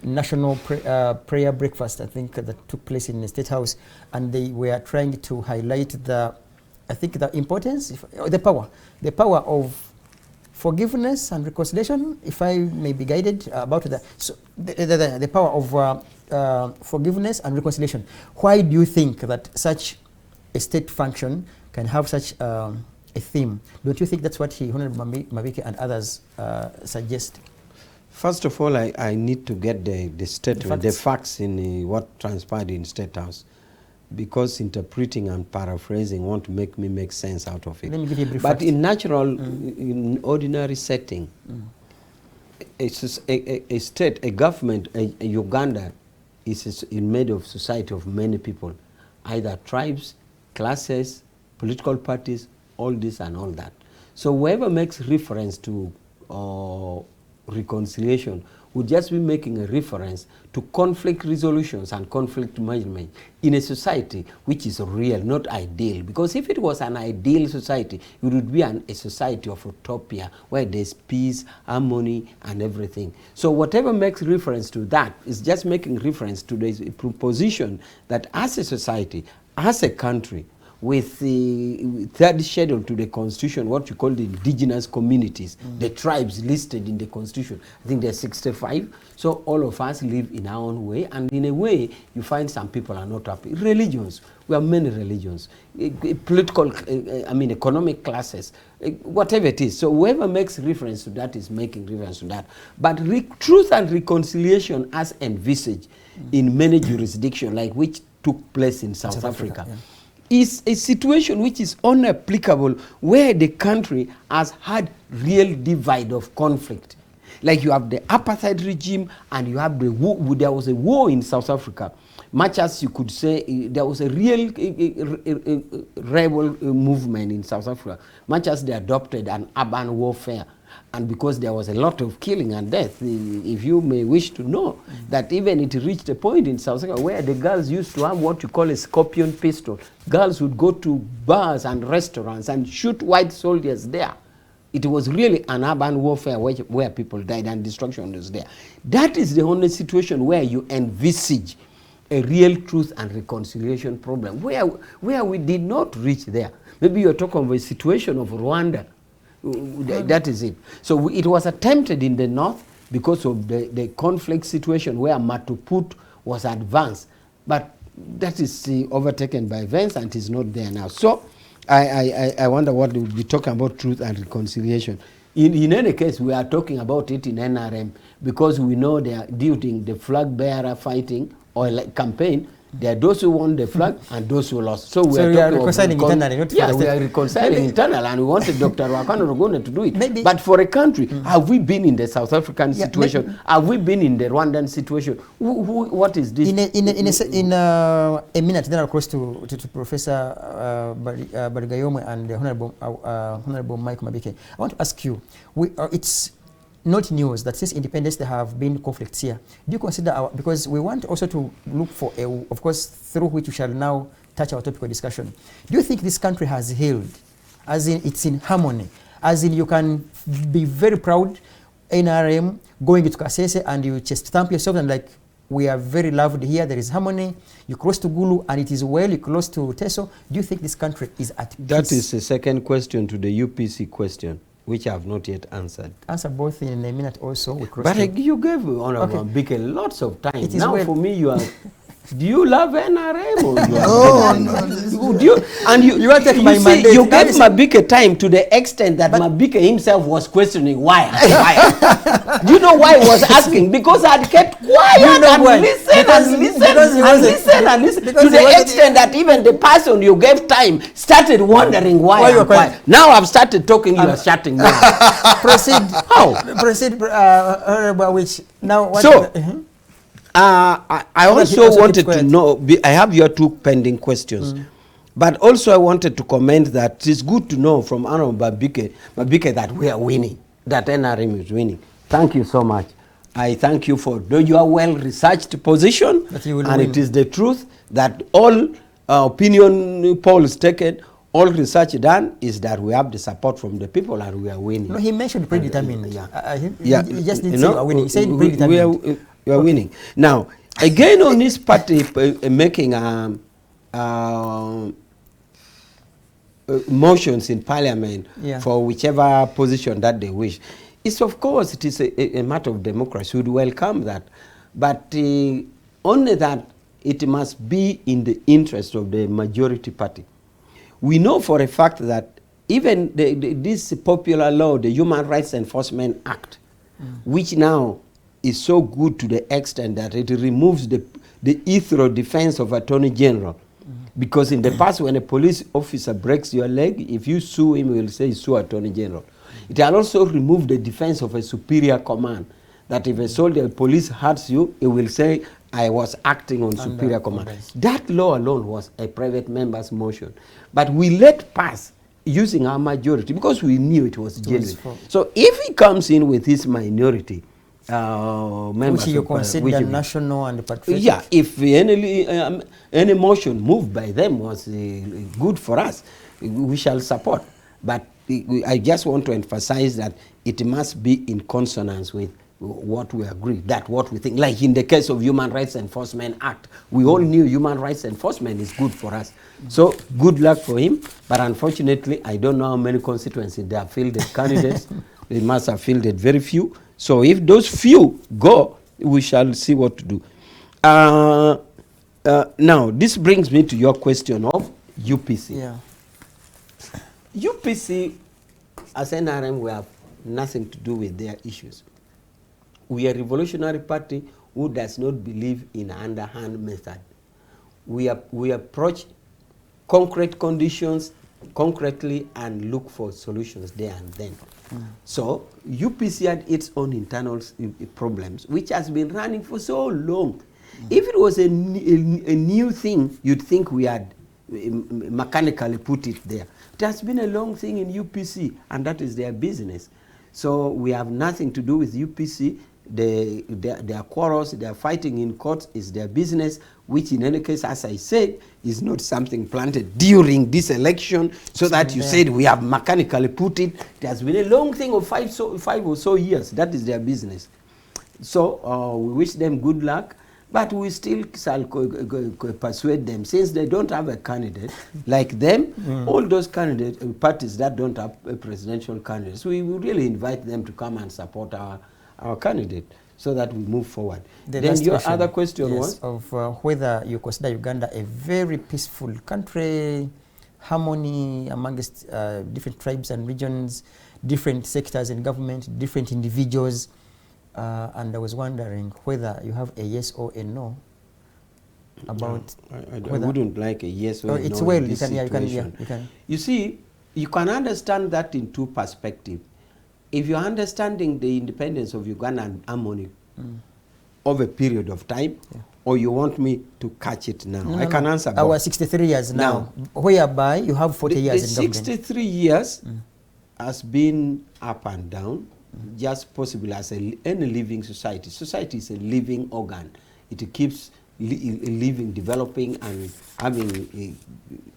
national prayer breakfast, I think, that took place in the State House, and they were trying to highlight the importance, the power of forgiveness and reconciliation, if I may be guided about that. So the power of forgiveness and reconciliation. Why do you think that such a state function can have such a theme? Don't you think that's what Honorable Mabike and others suggest? First of all, I need to get the statement, the facts in what transpired in State House, because interpreting and paraphrasing won't make me make sense out of it. Let me give you a brief But fact. in natural, in ordinary setting, a state, a government, a Uganda is made of society of many people, either tribes, classes, political parties, all this and all that. So whoever makes reference to reconciliation would just be making a reference to conflict resolutions and conflict management in a society which is real, not ideal. Because if it was an ideal society, it would be a society of utopia where there's peace, harmony, and everything. So whatever makes reference to that is just making reference to the proposition that as a society, as a country, with the third schedule to the Constitution, what you call the indigenous communities, the tribes listed in the Constitution. I think there's 65. So all of us live in our own way, and in a way, you find some people are not happy. Religions, we have many religions, political, economic classes, whatever it is. So whoever makes reference to that is making reference to that. But truth and reconciliation as envisaged in many jurisdictions, like which took place in South Africa, is a situation which is unapplicable where the country has had real divide of conflict. Like you have the apartheid regime and you have the war. There was a war in South Africa. Much as you could say there was a real rebel movement in South Africa, much as they adopted an urban warfare. And because there was a lot of killing and death, if you may wish to know, that even it reached a point in South Africa where the girls used to have what you call a scorpion pistol. Girls would go to bars and restaurants and shoot white soldiers there. It was really an urban warfare where people died and destruction was there. That is the only situation where you envisage a real truth and reconciliation problem, where we did not reach there. Maybe you're talking of a situation of Rwanda. That is it. So it was attempted in the north because of the conflict situation where Matuput was advanced, but that is overtaken by events and is not there now. So I wonder what we'll be talking about truth and reconciliation. In any case, we are talking about it in NRM because we know they are during the flag bearer fighting or campaign. There are those who won the flag and those who lost. So we are reconciling internally, not yes, we are reconciling internally, and we wanted Dr. Wakano Rugone to do it. Maybe. But for a country, have we been in the South African situation? Have we been in the Rwandan situation? What is this? In a minute, then I'll cross to Professor Barigayomwe and Honorable Mike Mabike. I want to ask you, it's not news that since independence there have been conflicts here. Do you consider because we want also to look for of course, through which we shall now touch our topical discussion. Do you think this country has healed, as in it's in harmony, as in you can be very proud, NRM, going into Kasese and you just stamp yourself and like, we are very loved here, there is harmony, you cross to Gulu and it is well, you cross to Teso. Do you think this country is at peace? That is the second question to the UPC question, which I have not yet answered. Answer both in a minute also. But you gave Honorable Bike lots of time. Now well. For me, you are... Do you love NRM or you are no. You want to take my mandate. You gave Mabike time to the extent that Mabike himself was questioning why. Do you know why I was asking? Because I had kept quiet and listened and listened to the extent that even the person you gave time started wondering why I'm quiet. Now I've started talking, you are shutting down. Proceed. How? Proceed, Awich. Now, what? So, I also wanted to know, I have your two pending questions. But also I wanted to comment that it's good to know from Honorable Mabike that we are winning, that NRM is winning. Thank you so much. I thank you for your well-researched position, and it is the truth that all opinion polls taken, all research done is that we have the support from the people and we are winning. No, he mentioned predetermined. He just didn't say we are winning. He said predetermined. We are winning. Now, again on this party making motions in parliament for whichever position that they wish. It's of course it is a matter of democracy. We would welcome that, but only that it must be in the interest of the majority party. We know for a fact that even this popular law, the Human Rights Enforcement Act, which now is so good to the extent that it removes the ethro defense of Attorney General. Because in the past, when a police officer breaks your leg, if you sue him, he will say, sue Attorney General. It will also remove the defense of a superior command. That if a soldier, police hurts you, he will say, I was acting on superior command. That law alone was a private member's motion. But we let pass using our majority because we knew it was genuine. So if he comes in with his minority, members which you consider national and patriotic? Yeah, if any motion moved by them was good for us, we shall support. But I just want to emphasize that it must be in consonance with what we agree, that what we think. Like in the case of Human Rights Enforcement Act, we all knew human rights enforcement is good for us. So good luck for him. But unfortunately, I don't know how many constituencies they have fielded candidates. They must have fielded very few. So if those few go, we shall see what to do. Now, this brings me to your question of UPC. Yeah. UPC, as NRM, we have nothing to do with their issues. We are a revolutionary party who does not believe in underhand method. We approach concrete conditions concretely and look for solutions there and then. So UPC had its own internal problems, which has been running for so long. If it was a new thing, you'd think we had mechanically put it there. It has been a long thing in UPC, and that is their business. So we have nothing to do with UPC. Their quarrels, their fighting in courts is their business, which in any case, as I said, is not something planted during this election so that you said we have mechanically put it. It has been a long thing of five or so years. That is their business. So we wish them good luck, but we still shall persuade them, since they don't have a candidate like them, all those parties that don't have a presidential candidates, we will really invite them to come and support our candidate so that we move forward. Then your other question was? Of whether you consider Uganda a very peaceful country, harmony amongst different tribes and regions, different sectors in government, different individuals. And I was wondering whether you have a yes or a no about. I wouldn't like a yes or a no. It's well, in this situation. You can. You see, you can understand that in two perspectives. If you're understanding the independence of Uganda and harmony over a period of time, or you want me to catch it now, I can answer both. Our 63 years now, whereby you have 40 years in government. 63 years has been up and down, just possible as any living society. Society is a living organ. It keeps living, developing, and having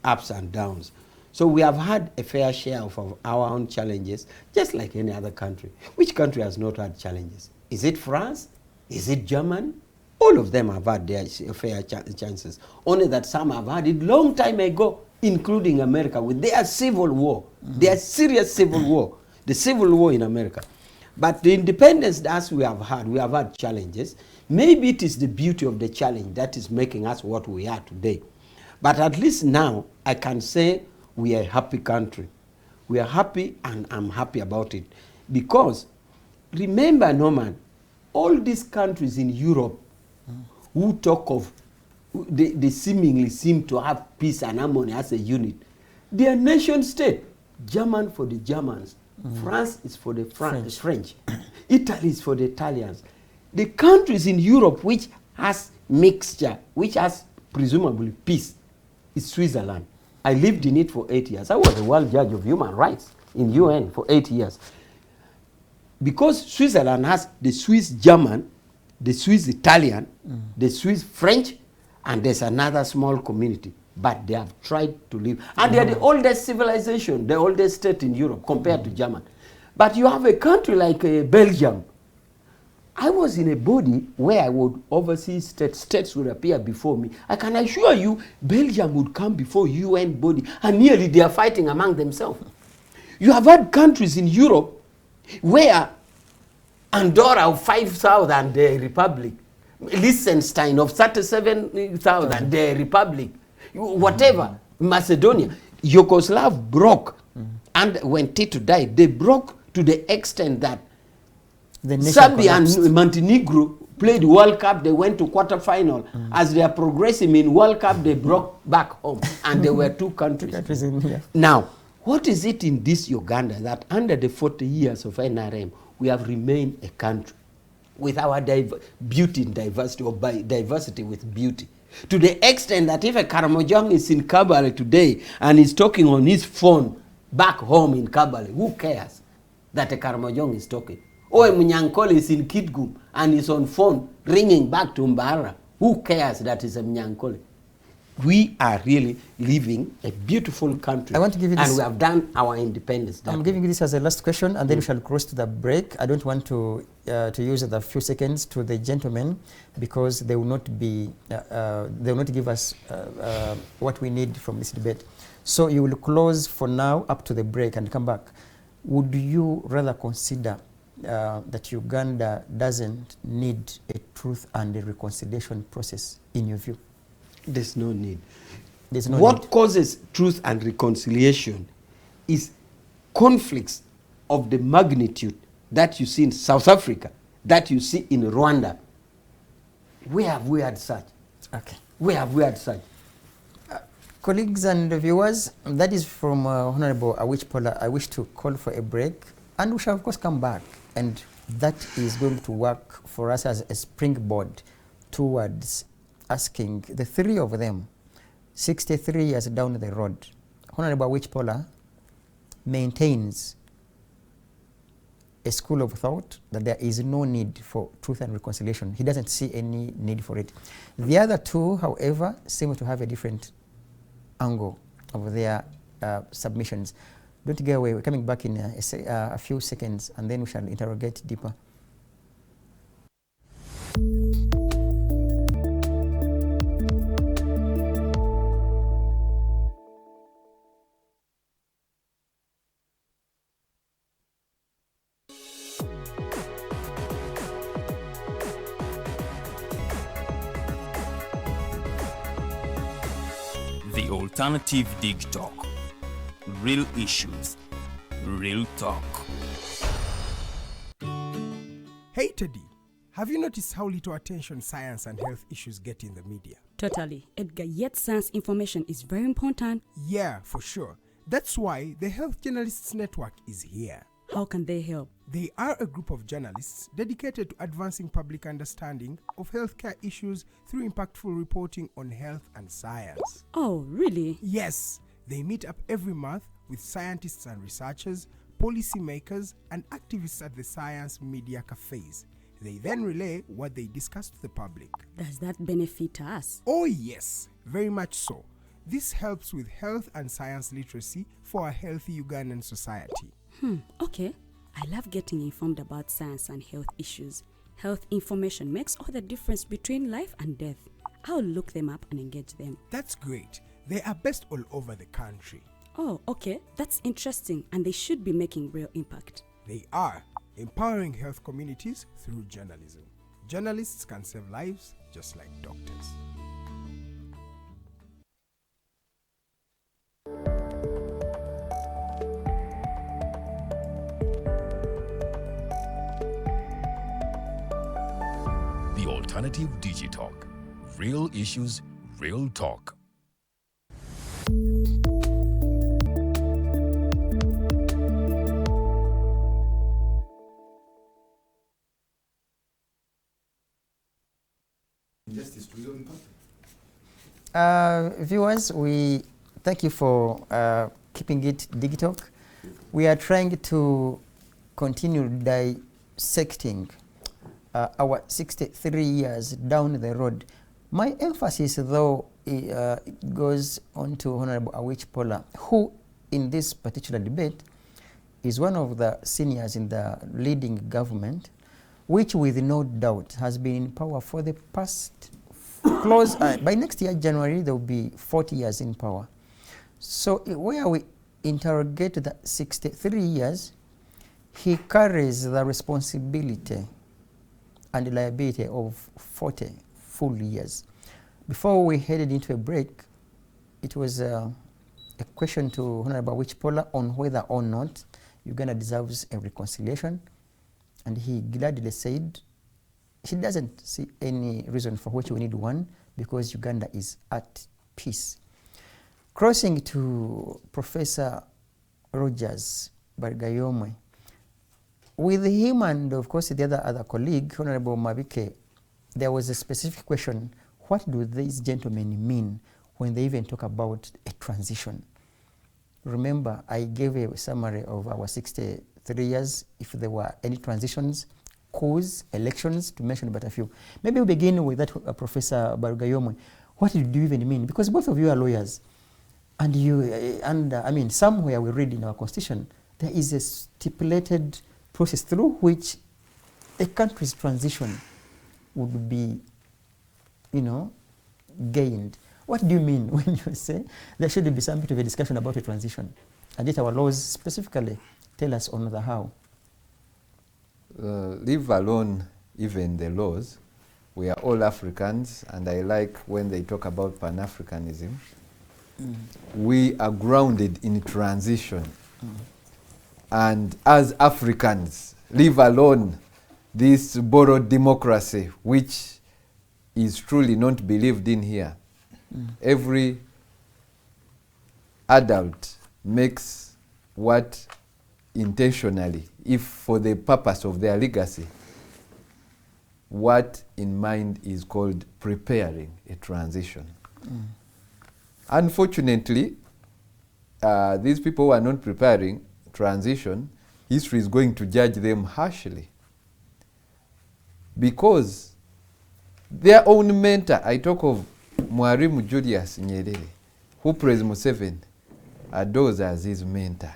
ups and downs. So we have had a fair share of our own challenges, just like any other country. Which country has not had challenges? Is it France? Is it Germany? All of them have had their fair chances. Only that some have had it long time ago, including America, with their civil war, their serious civil war, the civil war in America. But the independence that we have had challenges. Maybe it is the beauty of the challenge that is making us what we are today. But at least now, I can say we are a happy country. We are happy, and I'm happy about it. Because remember, Norman, all these countries in Europe who talk of, they seemingly seem to have peace and harmony as a unit. They are nation state. German for the Germans. France is for the French. Italy is for the Italians. The countries in Europe which has mixture, which has presumably peace, is Switzerland. I lived in it for 8 years. I was the world judge of human rights in UN for 8 years. Because Switzerland has the Swiss German, the Swiss Italian, the Swiss French, and there's another small community. But they have tried to live. And they are the oldest civilization, the oldest state in Europe compared to German. But you have a country like Belgium. I was in a body where I would oversee states. States would appear before me. I can assure you, Belgium would come before UN body, and nearly they are fighting among themselves. You have had countries in Europe where Andorra of 5,000, the Republic, Liechtenstein of 37,000, the Republic, whatever, Macedonia, Yugoslav broke. And when Tito died, they broke to the extent that Serbia and Montenegro played World Cup, they went to quarterfinal. As they are progressing in World Cup, they broke back home. And there were two countries. Now, what is it in this Uganda that under the 40 years of NRM, we have remained a country with our beauty in diversity, or by diversity with beauty? To the extent that if a Karamojong is in Kabale today and is talking on his phone back home in Kabale, who cares that a Karamojong is talking? Or a Munyankole is in Kitgum and is on phone ringing back to Mbara, who cares that is a Munyankole? We are really living a beautiful country. I want to give you this, and we have done our independence. I'm giving you this as a last question, and then we shall cross to the break. I don't want to use the few seconds to the gentlemen, because they will not be they will not give us what we need from this debate. So you will close for now up to the break and come back. Would you rather consider that Uganda doesn't need a truth and a reconciliation process in your view? There's no need. There's no what need. causes truth and reconciliation is conflicts of the magnitude that you see in South Africa, that you see in Rwanda. Where have we had such? Okay. Where have we had such? Colleagues and viewers, that is from Honorable Awich Pollar. I wish to call for a break, and we shall of course come back, and that is going to work for us as a springboard towards asking the three of them, 63 years down the road. Honorable Awich Pollar maintains a school of thought that there is no need for truth and reconciliation. He doesn't see any need for it. The other two, however, seem to have a different angle of their submissions. Don't go away. We're coming back in a few seconds, and then we shall interrogate deeper. The Alternative Dig Talk. Real issues, real talk. Hey Teddy, have you noticed how little attention science and health issues get in the media? Totally, Edgar, yet science information is very important. Yeah, for sure. That's why the Health Journalists Network is here. How can they help? They are a group of journalists dedicated to advancing public understanding of healthcare issues through impactful reporting on health and science. Oh, really? Yes, they meet up every month with scientists and researchers, policymakers, and activists at the science media cafes. They then relay what they discuss to the public. Does that benefit us? Oh yes, very much so. This helps with health and science literacy for a healthy Ugandan society. Okay. I love getting informed about science and health issues. Health information makes all the difference between life and death. I'll look them up and engage them. That's great. They are based all over the country. Oh, okay. That's interesting, and they should be making real impact. They are empowering health communities through journalism. Journalists can save lives just like doctors. Alternative Digitalk. Real issues, real talk. Viewers, we thank you for keeping it digital. We are trying to continue dissecting our 63 years down the road. My emphasis, though, goes on to Honorable Awich Pollar, who, in this particular debate, is one of the seniors in the leading government, which, with no doubt, has been in power for the past close. By next year, January, there will be 40 years in power. So, where we interrogate the 63 years, he carries the responsibility and the liability of 40 full years. Before we headed into a break, it was a question to Honorable Awich Pollar on whether or not Uganda deserves a reconciliation, and he gladly said he doesn't see any reason for which we need one, because Uganda is at peace. Crossing to Professor Rogers Bargayomwe, with him and of course the other colleague, Honorable Mabike, there was a specific question: what do these gentlemen mean when they even talk about a transition? Remember, I gave a summary of our 63 years, if there were any transitions, coups, elections, to mention but a few. Maybe we begin with that, Professor Bargayomwe. What do you even mean? Because both of you are lawyers, and I mean, somewhere we read in our constitution, there is a stipulated process through which a country's transition would be, gained. What do you mean when you say there should be some bit of a discussion about a transition? And yet our laws specifically tell us on the how. Leave alone even the laws. We are all Africans, and I like when they talk about Pan-Africanism. We are grounded in transition. And as Africans, leave alone this borrowed democracy, which is truly not believed in here. Every adult makes what intentionally, if for the purpose of their legacy, what in mind is called preparing a transition. Unfortunately, these people who are not preparing transition, history is going to judge them harshly, because their own mentor, I talk of Mwalimu Julius Nyerere, who President Museveni adores as his mentor,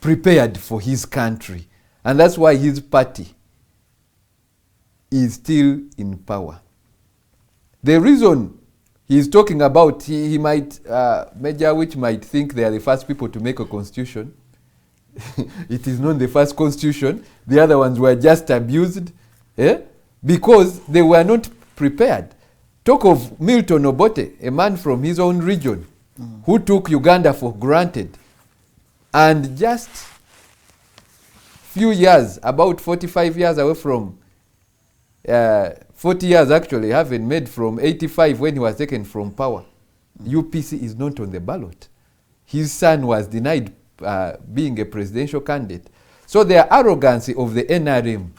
prepared for his country, and that's why his party is still in power. The reason he's talking about, he might, Major Awich might think they are the first people to make a constitution. It is not the first constitution. The other ones were just abused, because they were not prepared. Talk of Milton Obote, a man from his own region, who took Uganda for granted, and just few years, about 45 years away from, 40 years actually, having made from 85 when he was taken from power. UPC is not on the ballot. His son was denied being a presidential candidate. So the arrogance of the NRM,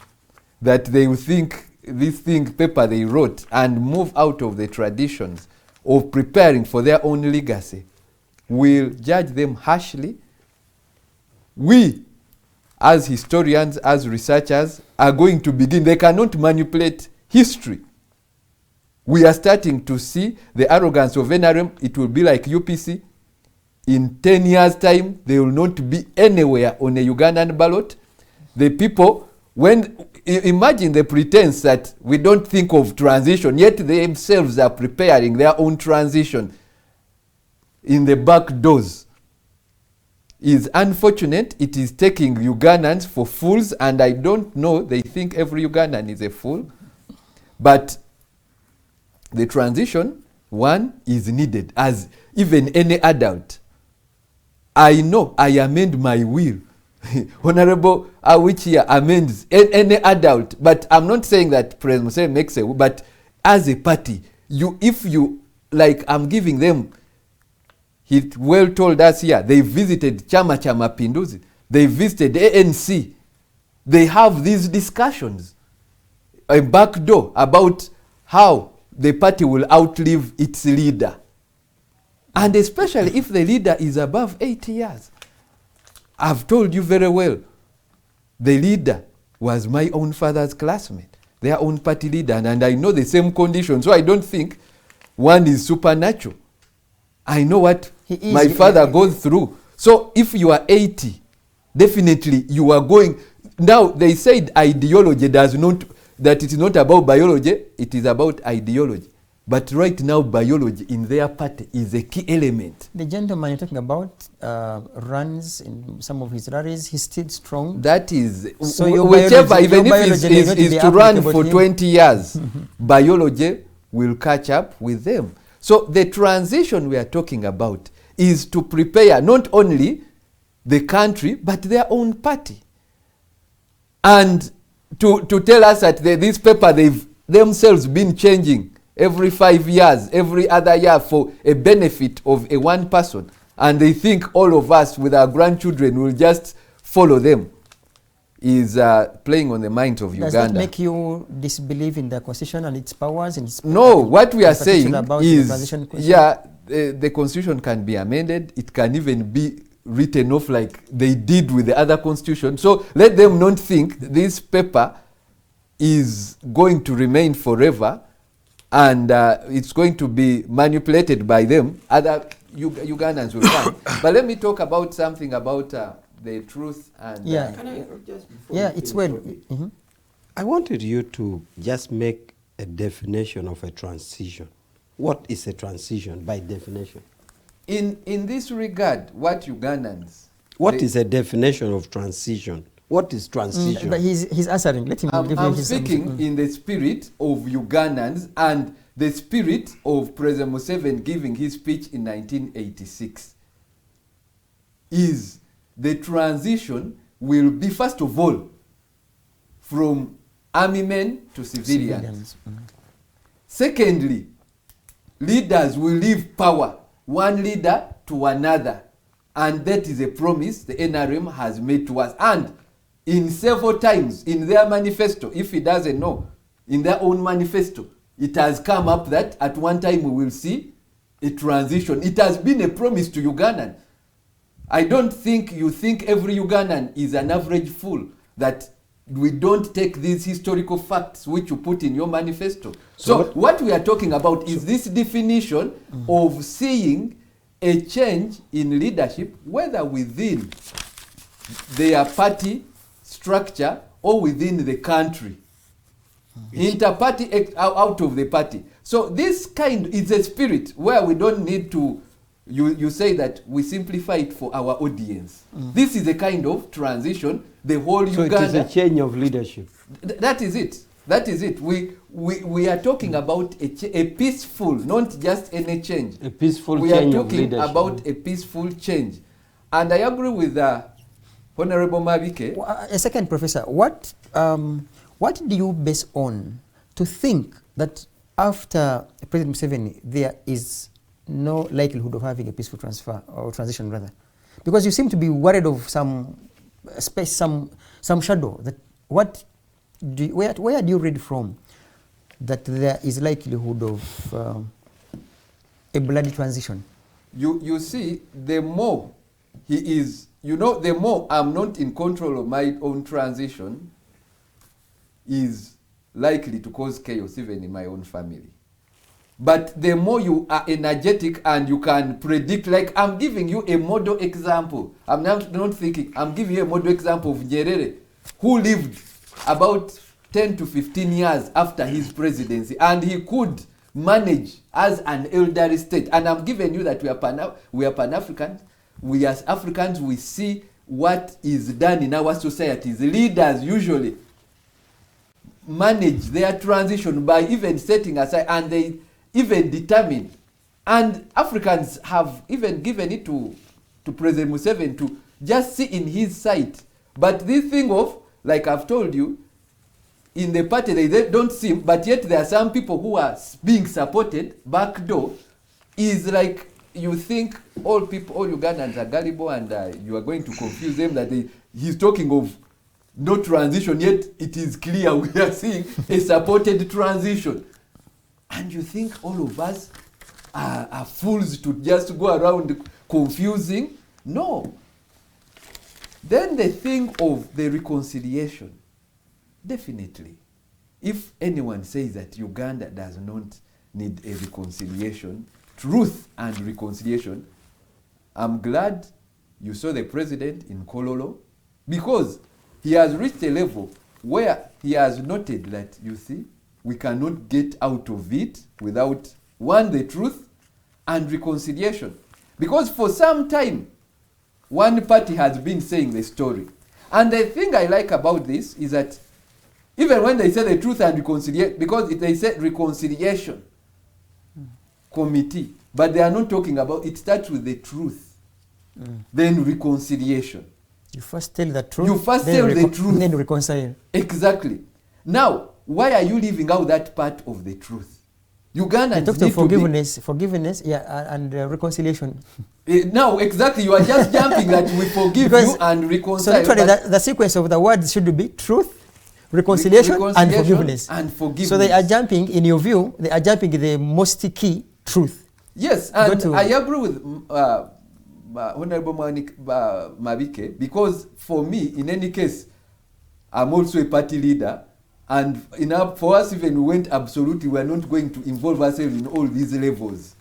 that they will think this paper they wrote and move out of the traditions of preparing for their own legacy, will judge them harshly. We, as historians, as researchers, are going to begin. They cannot manipulate history. We are starting to see the arrogance of NRM. It will be like UPC. In 10 years' time, they will not be anywhere on a Ugandan ballot. The people, imagine the pretense that we don't think of transition, yet they themselves are preparing their own transition in the back doors. Is unfortunate. It is taking Ugandans for fools, and I don't know, they think every Ugandan is a fool. But the transition, one, is needed, as even any adult. I know I amend my will Honorable Awich here amends any adult, but I'm not saying that President Museveni makes a, but as a party, if you, like I'm giving them, he well told us here, they visited Chama cha Mapinduzi, they visited ANC, they have these discussions, a back door about how the party will outlive its leader. And especially if the leader is above 80 years. I've told you very well, the leader was my own father's classmate, their own party leader, and I know the same conditions, so I don't think one is supernatural. I know what my father goes through. So if you are 80, definitely you are going. Now, they said ideology does not, that it's not about biology, it is about ideology. But right now, biology in their party is a key element. The gentleman you're talking about runs in some of his rallies. He's still strong. That is, so whichever, even if is to run for 20 years, biology will catch up with them. So the transition we are talking about is to prepare not only the country, but their own party. And to tell us that this paper, they've themselves been changing every 5 years, every other year for a benefit of a one person. And they think all of us with our grandchildren will just follow them, is playing on the minds of Uganda. Does that make you disbelieve in the constitution and its powers? And its no, what we are saying is, yeah, the constitution can be amended. It can even be written off like they did with the other constitution. So let them not think this paper is going to remain forever and it's going to be manipulated by them. Other Ugandans will come. But let me talk about something about the truth and... Yeah, it's well. I wanted you to just make a definition of a transition. What is a transition by definition? In this regard, what Ugandans... What is a definition of transition? What is transition? But he's answering. Let him give I'm his speaking in the spirit of Ugandans and the spirit of President Museveni giving his speech in 1986. Is the transition will be, first of all, from army men to civilians. Secondly, leaders will leave power, one leader to another. And that is a promise the NRM has made to us. And in several times in their manifesto, if he doesn't know, in their own manifesto, it has come up that at one time we will see a transition. It has been a promise to Ugandan. I don't think you think every Ugandan is an average fool, that we don't take these historical facts which you put in your manifesto. So what we are talking about is this definition of seeing a change in leadership, whether within their party structure or within the country. Inter-party, out of the party. So this kind is a spirit where we don't need to, you say that we simplify it for our audience. This is a kind of transition, the whole Uganda. So it is a change of leadership. That is it. That is it. We are talking about a peaceful, not just any change. A peaceful we change are of talking leadership. about a peaceful change. And I agree with Honorable Mabike. A second, Professor. What do you base on to think that after President Museveni there is no likelihood of having a peaceful transfer or transition, rather? Because you seem to be worried of some space, some shadow. That where do you read from that there is likelihood of a bloody transition? You see, the more he is, the more I'm not in control of my own transition, is likely to cause chaos even in my own family. But the more you are energetic and you can predict, like I'm giving you a model example. I'm not thinking, I'm giving you a model example of Nyerere, who lived about 10 to 15 years after his presidency, and he could manage as an elderly state. And I'm giving you that we are Pan-Africans. We as Africans, we see what is done in our societies. Leaders usually manage their transition by even setting aside, and they even determine. And Africans have even given it to President Museveni to just see in his sight But this thing of, like I've told you, in the party they don't seem, but yet there are some people who are being supported backdoor, is like you think all Ugandans are gullible, and you are going to confuse them that he's talking of no transition, yet it is clear we are seeing a supported transition. And you think all of us are fools to just go around confusing? No. Then the thing of the reconciliation, definitely. If anyone says that Uganda does not need a reconciliation, truth and reconciliation, I'm glad you saw the president in Kololo, because he has reached a level where he has noted that, you see, we cannot get out of it without, one, the truth and reconciliation. Because for some time, one party has been saying the story. And the thing I like about this is that even when they say the truth and reconciliation, because they said reconciliation committee, but they are not talking about, it starts with the truth, then reconciliation. You first tell the truth. You first tell the truth. Then reconcile. Exactly. Now, why are you leaving out that part of the truth? Ugandans talk need to forgiveness, yeah, and reconciliation. Now, exactly, you are just jumping that we forgive you and reconcile. So literally, the sequence of the words should be truth, reconciliation and forgiveness. So they are jumping, in your view, they are jumping the most key truth. Yes, and I agree with Honorable Mabike, because for me, in any case, I'm also a party leader, and for us, even we went absolutely, we are not going to involve ourselves in all these levels.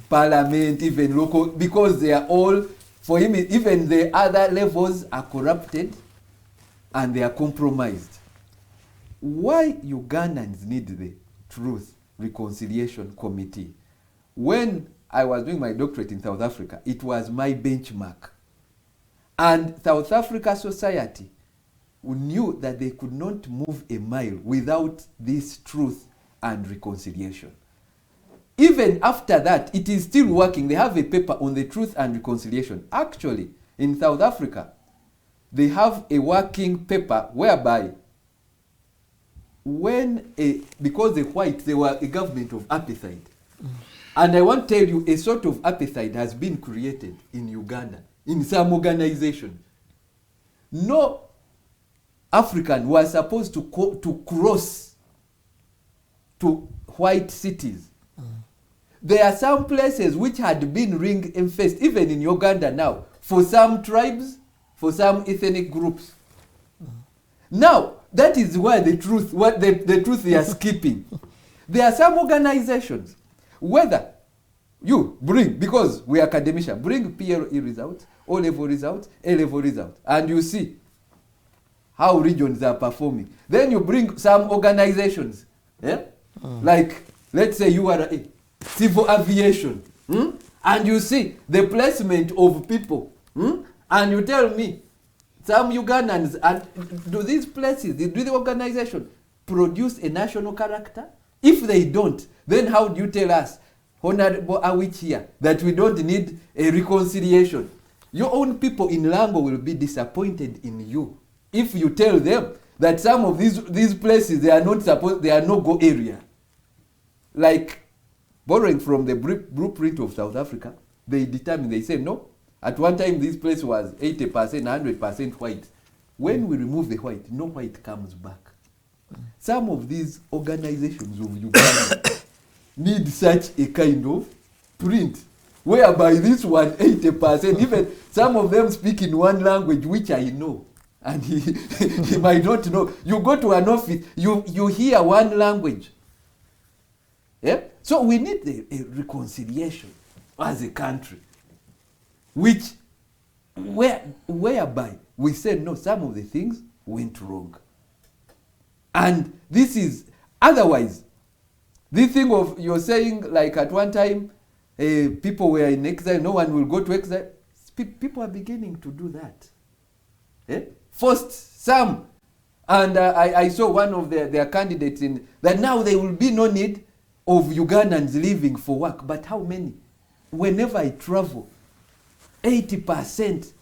Parliament, even local, because they are all, for him, even the other levels are corrupted and they are compromised. Why Ugandans need the Truth Reconciliation Committee? When I was doing my doctorate in South Africa, it was my benchmark. And South Africa society knew that they could not move a mile without this truth and reconciliation. Even after that, it is still working. They have a paper on the truth and reconciliation. Actually, in South Africa, they have a working paper whereby because the whites, they were a government of apartheid. And I want to tell you, a sort of apartheid has been created in Uganda, in some organization. No African was supposed to cross to white cities. There are some places which had been ring-fenced, even in Uganda now, for some tribes, for some ethnic groups. Now, that is where the truth they are skipping. There are some organizations, whether you bring, because we are academicians, bring PLE results, O-level results, A-level results, and you see how regions are performing. Then you bring some organizations, like, let's say URA, civil aviation, and you see the placement of people, and you tell me, some Ugandans, and do these places, do the organization produce a national character? If they don't, then how do you tell us, Honorable Awich here, that we don't need a reconciliation? Your own people in Lango will be disappointed in you if you tell them that some of these places, they are no-go area. Like, borrowing from the blueprint of South Africa, they say, no, at one time this place was 80%, 100% white. When we remove the white, no white comes back. Some of these organizations of Uganda need such a kind of print, whereby this one 80%, even some of them speak in one language which I know, and he might not know. You go to an office, you hear one language. Yeah? So we need a reconciliation as a country, whereby we say, no, some of the things went wrong. And this is, otherwise, this thing of, you're saying, like at one time, people were in exile, no one will go to exile. People are beginning to do that. First, some, and I saw one of their candidates in, that now there will be no need of Ugandans leaving for work. But how many? Whenever I travel, 80%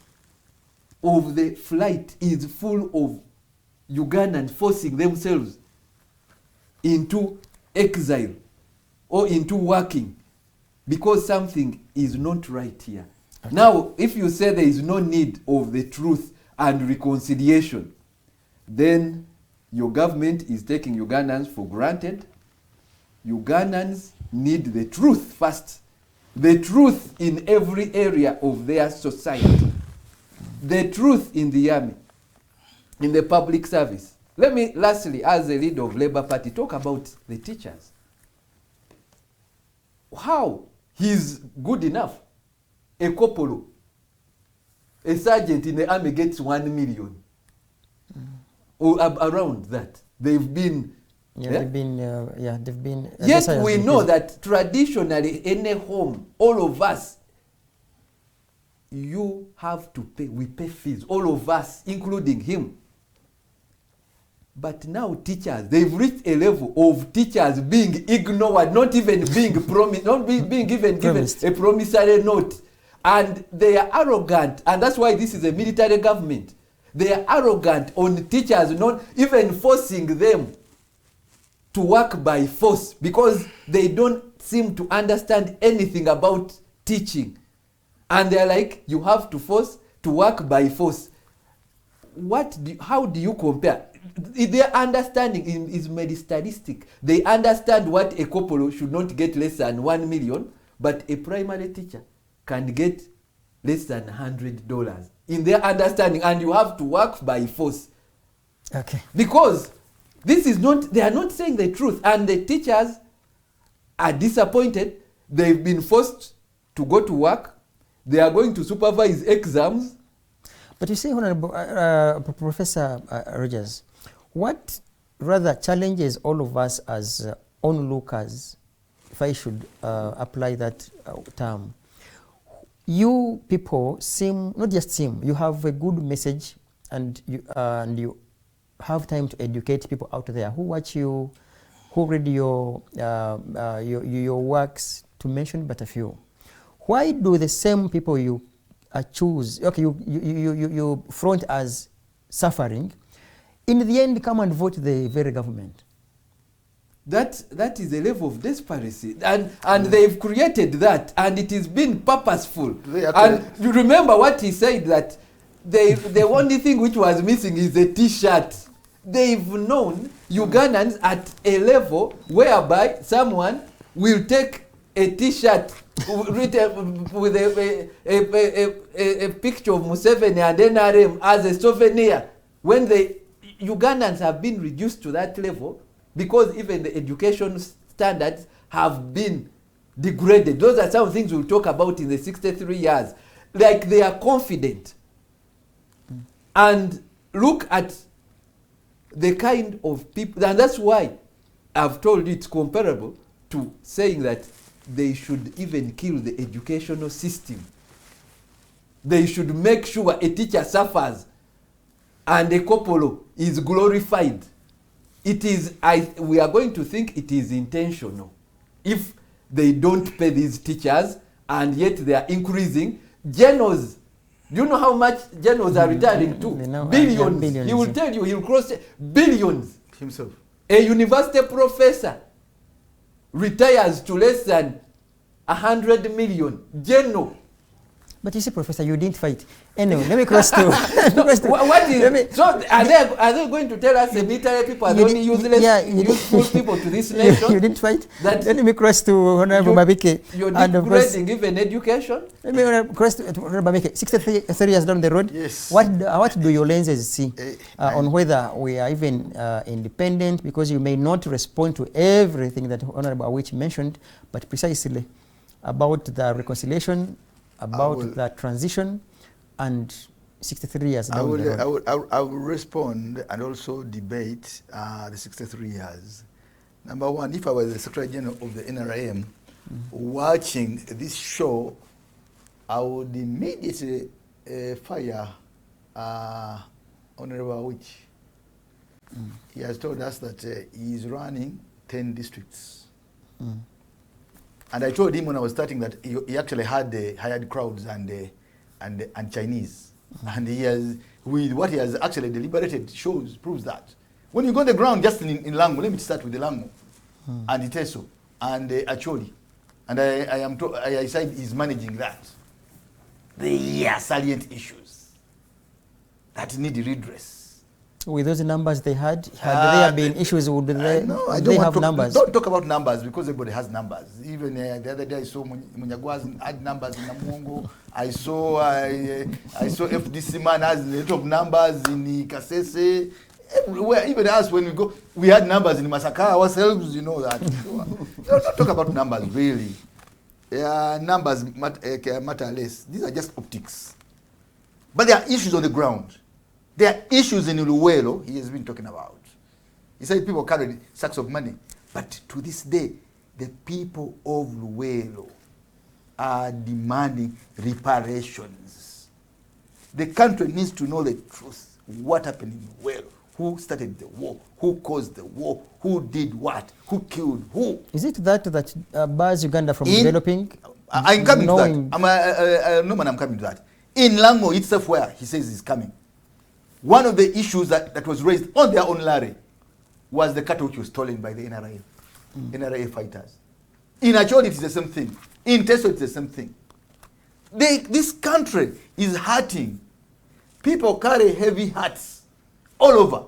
of the flight is full of Ugandans forcing themselves into exile or into working because something is not right here. Okay. Now, if you say there is no need of the truth and reconciliation, then your government is taking Ugandans for granted. Ugandans need the truth first. The truth in every area of their society. The truth in the army, in the public service. Let me lastly, as a leader of Labour Party, talk about the teachers. How he's good enough. A corporal, a sergeant in the army gets 1 million. Or around that. They've been... They've been... Yet we know that traditionally, in a home, all of us, you have to pay, we pay fees, all of us, including him. But now teachers, they've reached a level of teachers being ignored, not even being promised, not being given a promissory note. And they are arrogant, and that's why this is a military government. They are arrogant on teachers, not even forcing them to work by force because they don't seem to understand anything about teaching. And they're like, you have to force to work by force. How do you compare? Their understanding is medistallistic. They understand what a corporal should not get less than 1 million, but a primary teacher can get less than $100 in their understanding, and you have to work by force. Okay. Because this is not, they are not saying the truth, and the teachers are disappointed. They've been forced to go to work. They are going to supervise exams. But you see, Honorable Professor Rogers, what rather challenges all of us as onlookers, if I should apply that term, you people seem, not just seem, you have a good message, and you have time to educate people out there who watch you, who read your works, to mention but a few. Why do the same people you choose, okay, you front as suffering, in the end come and vote the very government? That is a level of desperation, and they've created that, and it has been purposeful. And you remember what he said, that the only thing which was missing is a T-shirt. They've known Ugandans at a level whereby someone will take a T-shirt with a picture of Museveni and NRM as a souvenir. When the Ugandans have been reduced to that level, because even the education standards have been degraded. Those are some things we'll talk about in the 63 years. Like, they are confident. And look at the kind of people, and that's why I've told you it's comparable to saying that they should even kill the educational system. They should make sure a teacher suffers and a corporal is glorified. It is, we are going to think it is intentional. If they don't pay these teachers and yet they are increasing, generals, do you know how much generals are retiring to? Billions. Billions. He will tell you, he will cross billions. Himself. A university professor retires to less than 100 million. General. But you see, Professor, you didn't fight. Anyway, let me cross to... What is... So are they going to tell us the military people are the only useless, useful people to this nation? You didn't fight? Let me cross to Honorable Babike. You're degrading even education? Let me cross to Honorable Babike. 63 years down the road, yes. What do your lenses see on whether we are even independent? Because you may not respond to everything that Honorable Awich mentioned, but precisely about the reconciliation, about the transition, and 63 years down the road. I will respond and also debate the 63 years. Number one, if I was the Secretary General of the NRM watching this show, I would immediately fire Honorable Awich. He has told us that he is running 10 districts. And I told him when I was starting that he actually had hired crowds and Chinese. And he has, with what he has actually deliberated, proves that. When you go on the ground, just in Lango, let me start with the Lango, and Iteso, and Acholi, and I said he's managing that. They are salient issues that need redress. With those numbers they had there been issues, would they have numbers? Don't talk about numbers, because everybody has numbers. Even the other day I saw Munyagwazi had numbers in Namungo. I saw FDC man has a lot of numbers in Kasese. Everywhere, even us, when we go, we had numbers in Masaka ourselves, you know that. Don't talk about numbers, really. Numbers matter less. These are just optics. But there are issues on the ground. There are issues in Uluwelo he has been talking about. He said people carried sacks of money. But to this day, the people of Luwelo are demanding reparations. The country needs to know the truth. What happened in Luwelo? Who started the war? Who caused the war? Who did what? Who killed who? Is it that bars Uganda from developing? I'm coming to that. I'm coming to that. In Lango itself, where he says he's coming, one of the issues that was raised on their own Larry was the cattle which was stolen by the NRA fighters. In Acholi, it's the same thing. In Teso, it's the same thing. This country is hurting. People carry heavy hearts all over.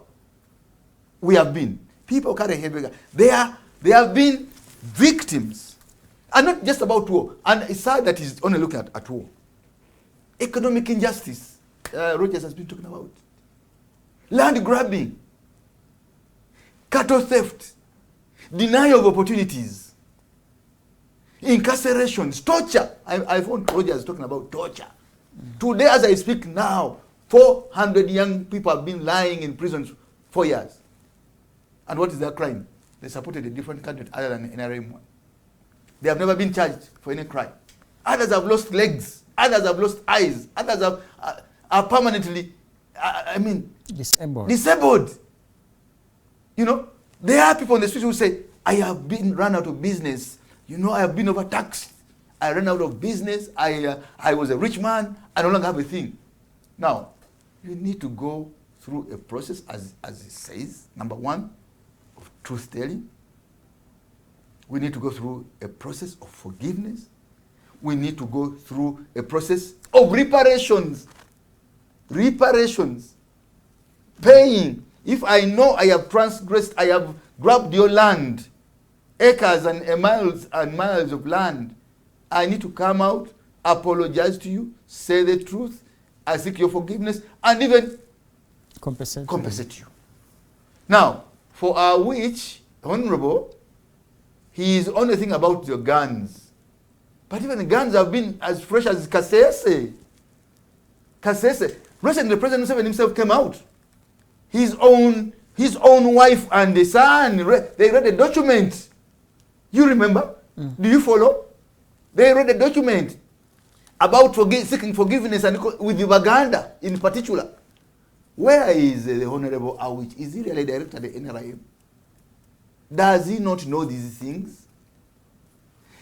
People carry heavy hearts. They have been victims. And not just about war. And it's sad that he's only looking at war. Economic injustice, Rogers has been talking about. Land grabbing, cattle theft, denial of opportunities, incarcerations, torture. I found Rogers talking about torture. Today, as I speak now, 400 young people have been lying in prisons 4 years. And what is their crime? They supported a different candidate other than the NRM one. They have never been charged for any crime. Others have lost legs. Others have lost eyes. Others are permanently, disabled. You know, there are people on the street who say, I have been run out of business. You know, I have been overtaxed. I ran out of business. I was a rich man. I no longer have a thing. Now, you need to go through a process, as it says, number one, of truth-telling. We need to go through a process of forgiveness. We need to go through a process of reparations. Reparations. Paying. If I know I have transgressed, I have grabbed your land, acres and miles of land, I need to come out, apologize to you, say the truth, I seek your forgiveness, and even compensate you. Now, for Awich, Honorable, he is only thinking about your guns. But even the guns have been as fresh as Kasese. Recently, the President himself came out. His own wife and the son, they read the document. You remember? Do you follow? They read the document about seeking forgiveness and with Uganda in particular. Where is the Honorable Awich? Is he really director of the NRM? Does he not know these things?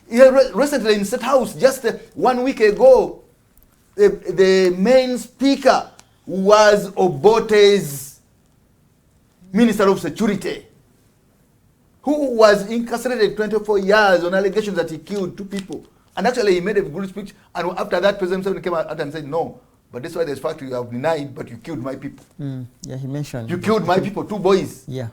Recently in State House, just 1 week ago, the main speaker was Obote's Minister of Security, who was incarcerated 24 years on allegations that he killed 2 people. And actually he made a good speech, and after that President Museveni came out and said, no, but that's why there's fact you have denied, but you killed my people. Yeah, he mentioned. You killed my people, 2 boys. Yeah.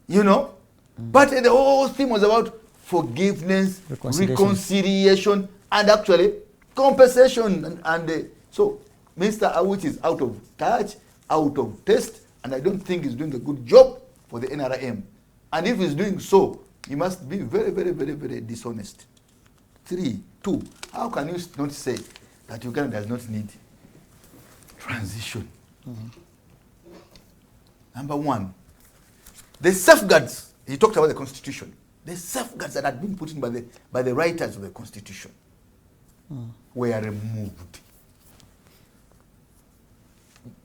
You know? But the whole theme was about forgiveness, reconciliation, and actually compensation. So Mr. Awich is out of touch, out of taste, and I don't think he's doing a good job for the NRM. And if he's doing so, he must be very, very, very, very dishonest. 2, how can you not say that Uganda does not need transition? Number 1, the safeguards, he talked about the Constitution. The safeguards that had been put in by the writers of the Constitution were removed.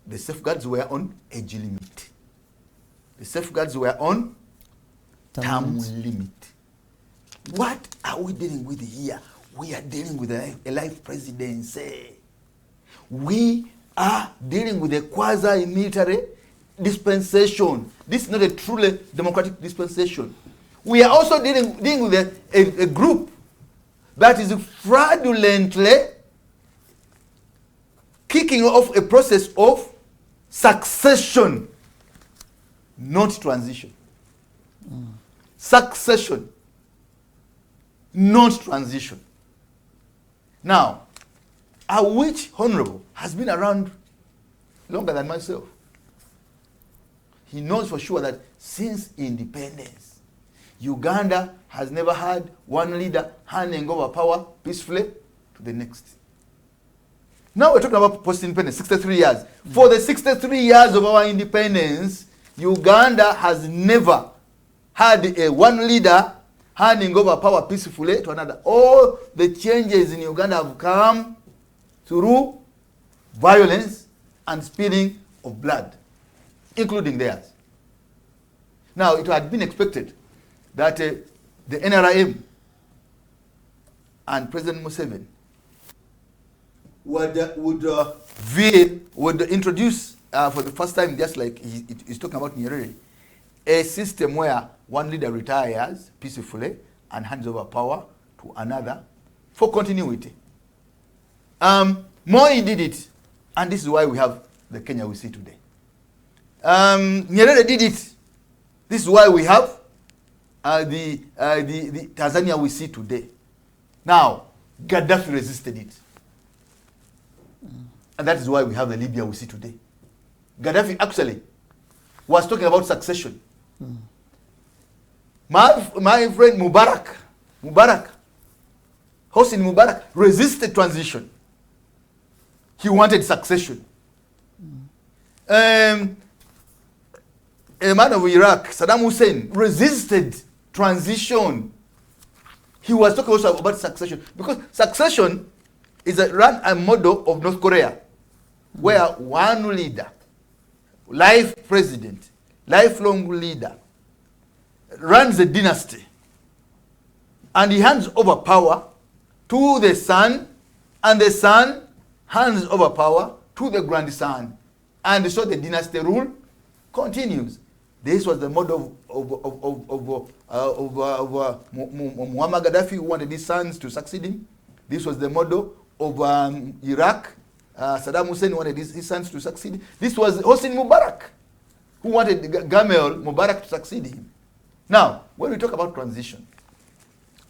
The safeguards were on age limit. The safeguards were on term limit. What are we dealing with here? We are dealing with a life presidency. We are dealing with a quasi-military dispensation. This is not a truly democratic dispensation. We are also dealing with a group that is fraudulently kicking off a process of succession, not transition. Succession, not transition. Now, Awich Honorable has been around longer than myself. He knows for sure that since independence, Uganda has never had one leader handing over power peacefully to the next. Now we're talking about post-independence, 63 years. For the 63 years of our independence, Uganda has never had one leader handing over power peacefully to another. All the changes in Uganda have come through violence and spilling of blood, including theirs. Now, it had been expected that the NRM and President Museveni would introduce for the first time, just like he's talking about Nyerere, a system where one leader retires peacefully and hands over power to another for continuity. Moi did it, and this is why we have the Kenya we see today. Nyerere did it. This is why we have the Tanzania we see today. Now, Gaddafi resisted it. And that is why we have the Libya we see today. Gaddafi actually was talking about succession. My friend Mubarak, Hosni Mubarak, resisted transition. He wanted succession. A man of Iraq, Saddam Hussein, resisted transition. He was talking also about succession, because succession is a model of North Korea, where one leader, life president, lifelong leader, runs a dynasty, and he hands over power to the son, and the son hands over power to the grandson, and so the dynasty rule continues. This was the model of Muammar Gaddafi, who wanted his sons to succeed him. This was the model of Iraq. Saddam Hussein wanted his sons to succeed. This was Hosni Mubarak, who wanted Gamal Mubarak to succeed him. Now, when we talk about transition,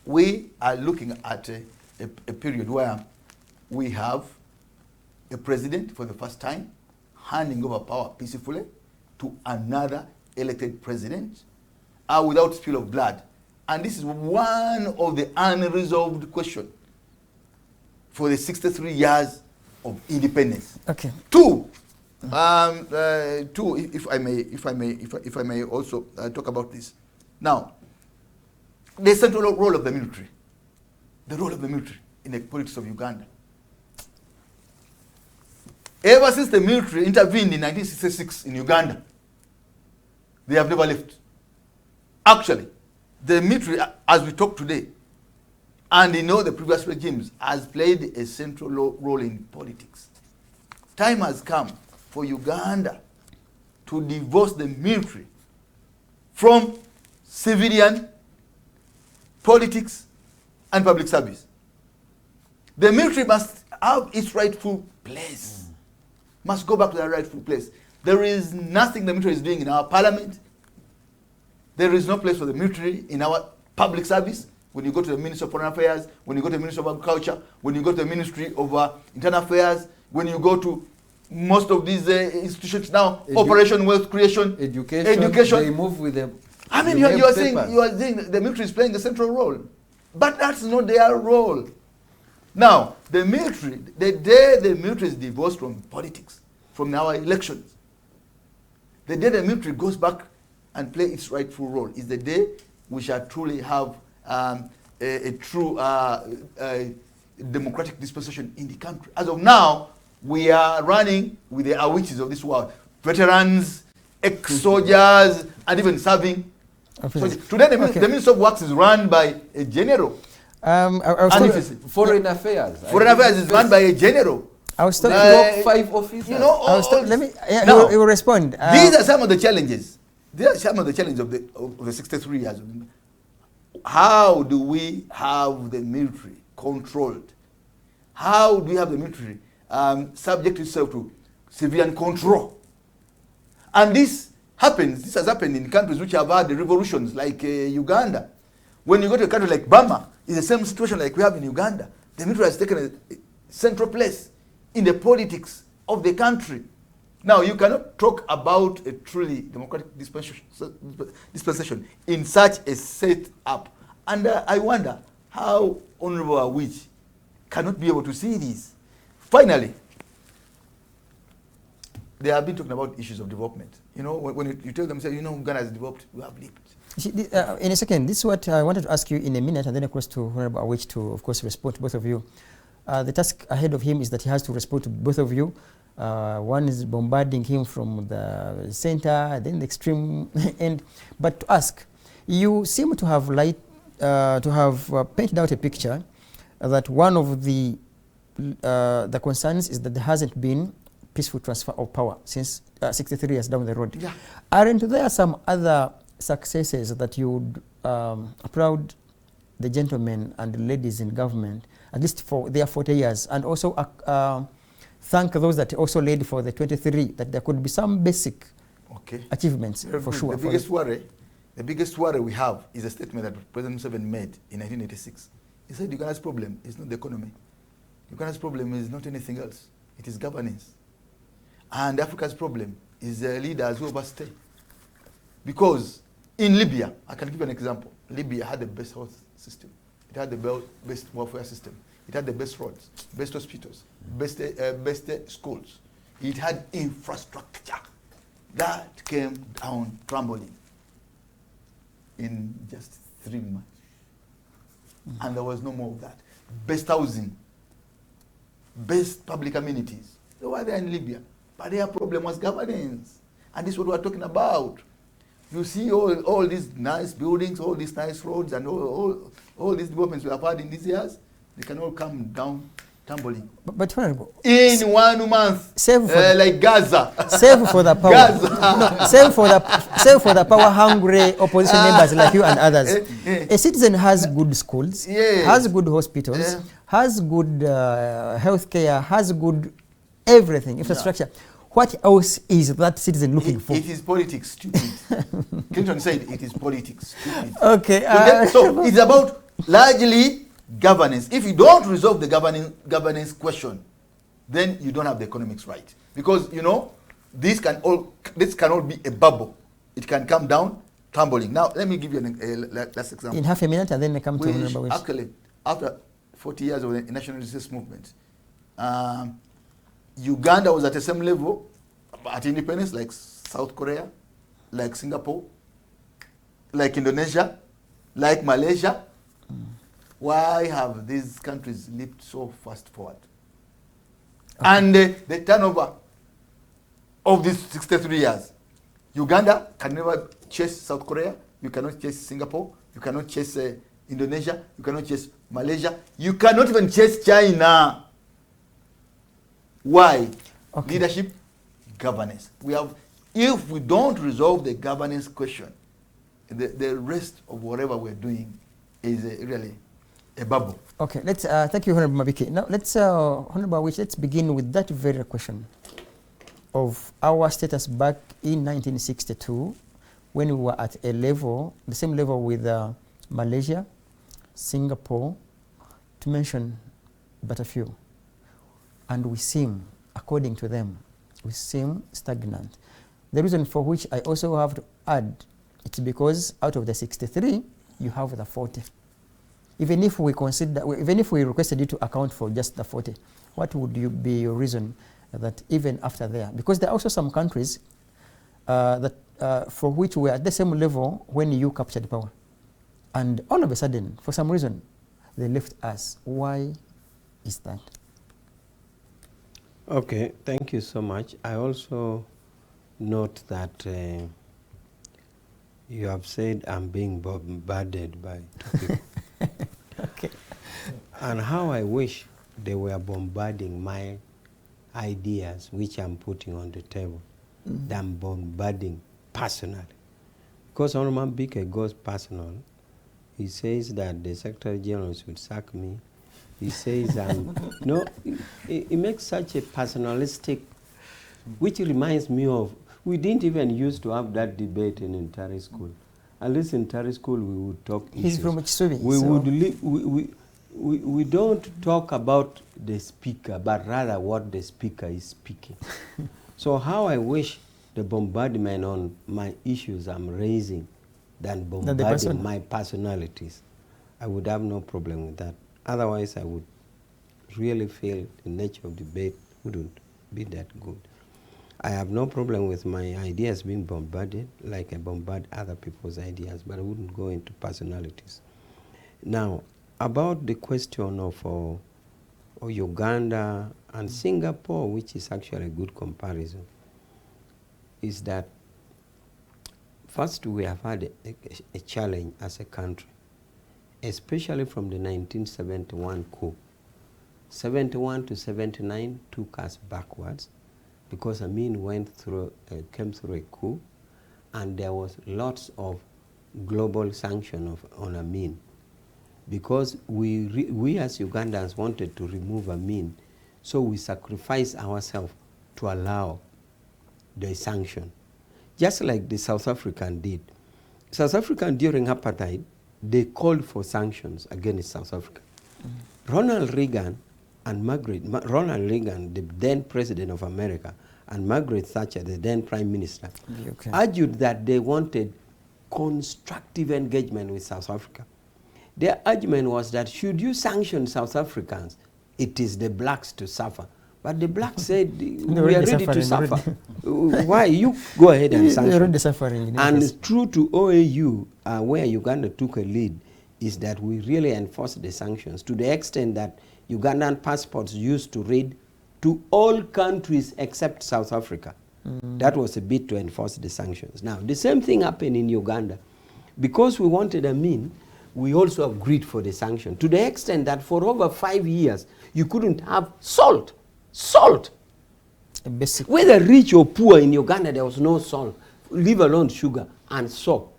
we are looking at a period where we have a president for the first time handing over power peacefully to another elected president without spill of blood. And this is one of the unresolved questions for the 63 years of independence. Okay. Two, if I may also talk about this. Now, the central role of the military, in the politics of Uganda. Ever since the military intervened in 1966 in Uganda, they have never left. Actually, the military, as we talk today, and in all the previous regimes, has played a central role in politics. Time has come for Uganda to divorce the military from civilian politics and public service. The military must have its rightful place, must go back to their rightful place. There is nothing the military is doing in our parliament. There is no place for the military in our public service. When you go to the Ministry of Foreign Affairs, when you go to the Ministry of Agriculture, when you go to the Ministry of Internal Affairs, when you go to most of these institutions now, Operation Wealth Creation, education. They move with them. I mean, you are saying the military is playing a central role, but that's not their role. Now, the military, the day the military is divorced from politics, from our elections, the day the military goes back and play its rightful role is the day we shall truly have a true democratic dispensation in the country. As of now, we are running with the Awiches of this world, veterans, ex-soldiers, and even serving. So today, the Ministry of Works is run by a general. Foreign Affairs. Foreign Affairs is run by a general. I was talking Top 5 officers. You know, let me. Yeah, now, you will respond. these are some of the challenges. These are some of the challenges of the 63 years. How do we have the military controlled? How do we have the military subject itself to civilian control? And this has happened in countries which have had the revolutions like Uganda. When you go to a country like Burma, it's the same situation like we have in Uganda. The military has taken a central place in the politics of the country. Now, you cannot talk about a truly democratic dispensation in such a setup. And I wonder how Honorable Awich cannot be able to see this. Finally, they have been talking about issues of development. You know, when you tell them, say, you know, Uganda has developed, we have lived. In a second, this is what I wanted to ask you in a minute, and then of course to Honorable Awich to, of course, respond to both of you. The task ahead of him is that he has to respond to both of you. One is bombarding him from the center, then the extreme end. But to ask, you seem to have painted out a picture that one of the concerns is that there hasn't been peaceful transfer of power since 63 years down the road. Yeah. Aren't there some other successes that you would applaud the gentlemen and ladies in government, at least for their 40 years, and also thank those that also led for the 23, that there could be some basic achievements for sure. The biggest worry we have is a statement that President Museveni made in 1986. He said Uganda's problem is not the economy. Uganda's problem is not anything else. It is governance. And Africa's problem is leaders who overstay. Because in Libya, I can give you an example. Libya had the best health system. It had the best welfare system. It had the best roads, best hospitals, best schools. It had infrastructure. That came down crumbling in just 3 months. And there was no more of that. Best housing, best public amenities. They were there in Libya. But their problem was governance. And this is what we're talking about. You see all these nice buildings, all these nice roads, and all these developments we have had in these years, they can all come down tumbling. But in 1 month, like Gaza. Save for the power. No, save for the power-hungry opposition members like you and others. A citizen has good schools, has good hospitals, has good health care, has good everything, infrastructure. What else is that citizen looking for? It is politics, stupid. Clinton said it is politics, stupid. Okay. So it's about largely governance. If you don't resolve the governance question, then you don't have the economics right. Because, you know, this can all be a bubble. It can come down, tumbling. Now, let me give you a last example. In half a minute, and then I come to Honorable Awich. Actually, after 40 years of the national resistance movement, Uganda was at the same level at independence like South Korea, like Singapore, like Indonesia, like Malaysia. Why have these countries leaped so fast forward? Okay. And the turnover of these 63 years, Uganda can never chase South Korea, you cannot chase Singapore, you cannot chase Indonesia, you cannot chase Malaysia, you cannot even chase China. Why? Okay. Leadership, governance. If we don't resolve the governance question, the rest of whatever we're doing is really a bubble. Okay, let's thank you, Honorable Mabiki. Now let's Honorable Awich, let's begin with that very question of our status back in 1962, when we were at a level, the same level with Malaysia, Singapore, to mention but a few. And we seem, according to them, we seem stagnant. The reason for which I also have to add, it's because out of the 63, you have the 40. Even if we requested you to account for just the 40, what would be your reason that even after there? Because there are also some countries for which we are at the same level when you captured power. And all of a sudden, for some reason, they left us. Why is that? Okay, thank you so much. I also note that you have said I'm being bombarded by two people. Okay. And how I wish they were bombarding my ideas which I'm putting on the table than bombarding personally. Because Honorable Bike goes personal. He says that the Secretary General should sack me. He says, no, it makes such a personalistic, which reminds me of, we didn't even used to have that debate in Intari School. At least in Intari School, we would talk He's issues. from Kisubi. We so would we don't talk about the speaker, but rather what the speaker is speaking. So how I wish the bombardment on my issues I'm raising than bombarding my personalities, I would have no problem with that. Otherwise, I would really feel the nature of debate wouldn't be that good. I have no problem with my ideas being bombarded, like I bombard other people's ideas, but I wouldn't go into personalities. Now, about the question of Uganda and Singapore, which is actually a good comparison, is that first we have had a challenge as a country, especially from the 1971 coup. 71 to 79 took us backwards because Amin came through a coup, and there was lots of global sanction on Amin. Because we as Ugandans wanted to remove Amin, so we sacrificed ourselves to allow the sanction. Just like the South African did. South African during apartheid, they called for sanctions against South Africa. Ronald Reagan and Ronald Reagan, the then president of America, and Margaret Thatcher, the then prime minister, argued that they wanted constructive engagement with South Africa. Their argument was that should you sanction South Africans, it is the blacks to suffer. But the blacks said, we are ready to suffer. Why? You go ahead and sanction. And true to OAU, where Uganda took a lead, is that we really enforced the sanctions to the extent that Ugandan passports used to read to all countries except South Africa. That was a bit to enforce the sanctions. Now, the same thing happened in Uganda. Because we wanted Amin, we also agreed for the sanction to the extent that for over 5 years, you couldn't have salt. Salt. Whether rich or poor in Uganda, there was no salt, leave alone sugar and soap.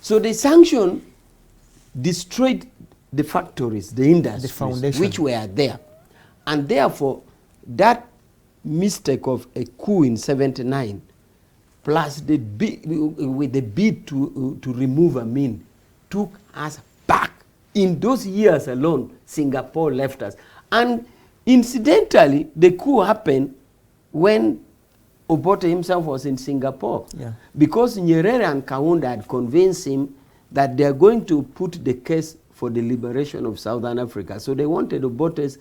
So the sanction destroyed the factories, the industries, which were there. And therefore, that mistake of a coup in 79, plus the with the bid to remove Amin, took us back. In those years alone, Singapore left us. And incidentally, the coup happened when Obote himself was in Singapore. Because Nyerere and Kaunda had convinced him that they are going to put the case for the liberation of Southern Africa. So they wanted Obote's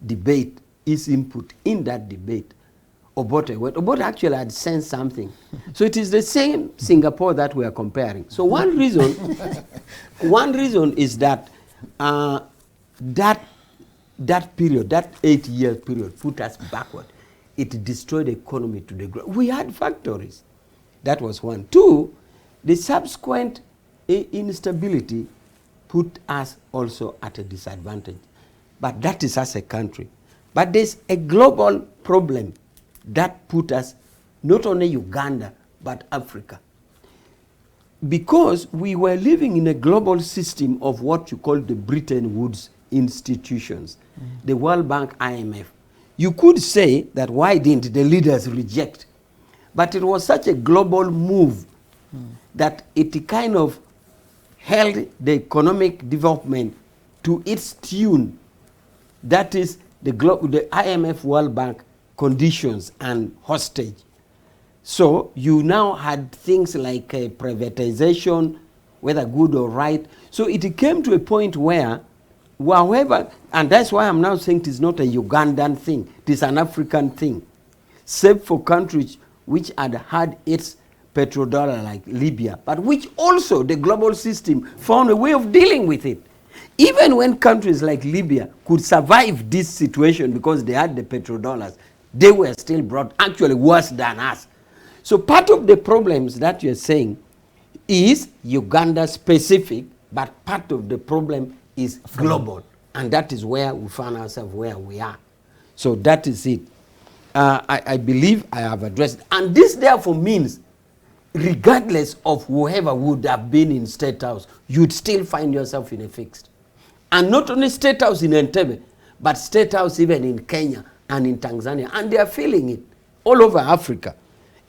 debate, his input in that debate. Obote actually had sensed something. So it is the same Singapore that we are comparing. So one reason is that that period, that 8-year period, put us backward. It destroyed the economy to the ground. We had factories. That was one. Two, the subsequent instability put us also at a disadvantage. But that is as a country. But there's a global problem that put us, not only Uganda, but Africa. Because we were living in a global system of what you call the Bretton Woods institutions, the World Bank, IMF. You could say that why didn't the leaders reject? But it was such a global move that it kind of held the economic development to its tune. That is the IMF, World Bank conditions and hostage. So you now had things like privatization, whether good or right. So it came to a point where, however, and that's why I'm now saying it is not a Ugandan thing, it is an African thing. Save for countries which had its petrodollar like Libya, but which also the global system found a way of dealing with it. Even when countries like Libya could survive this situation because they had the petrodollars, they were still brought actually worse than us. So part of the problems that you're saying is Uganda specific, but part of the problem is global. And that is where we found ourselves where we are. So that is it. I believe I have addressed. And this therefore means, regardless of whoever would have been in State House, you'd still find yourself in a fixed. And not only State House in Entebbe, but State House even in Kenya and in Tanzania. And they are feeling it all over Africa,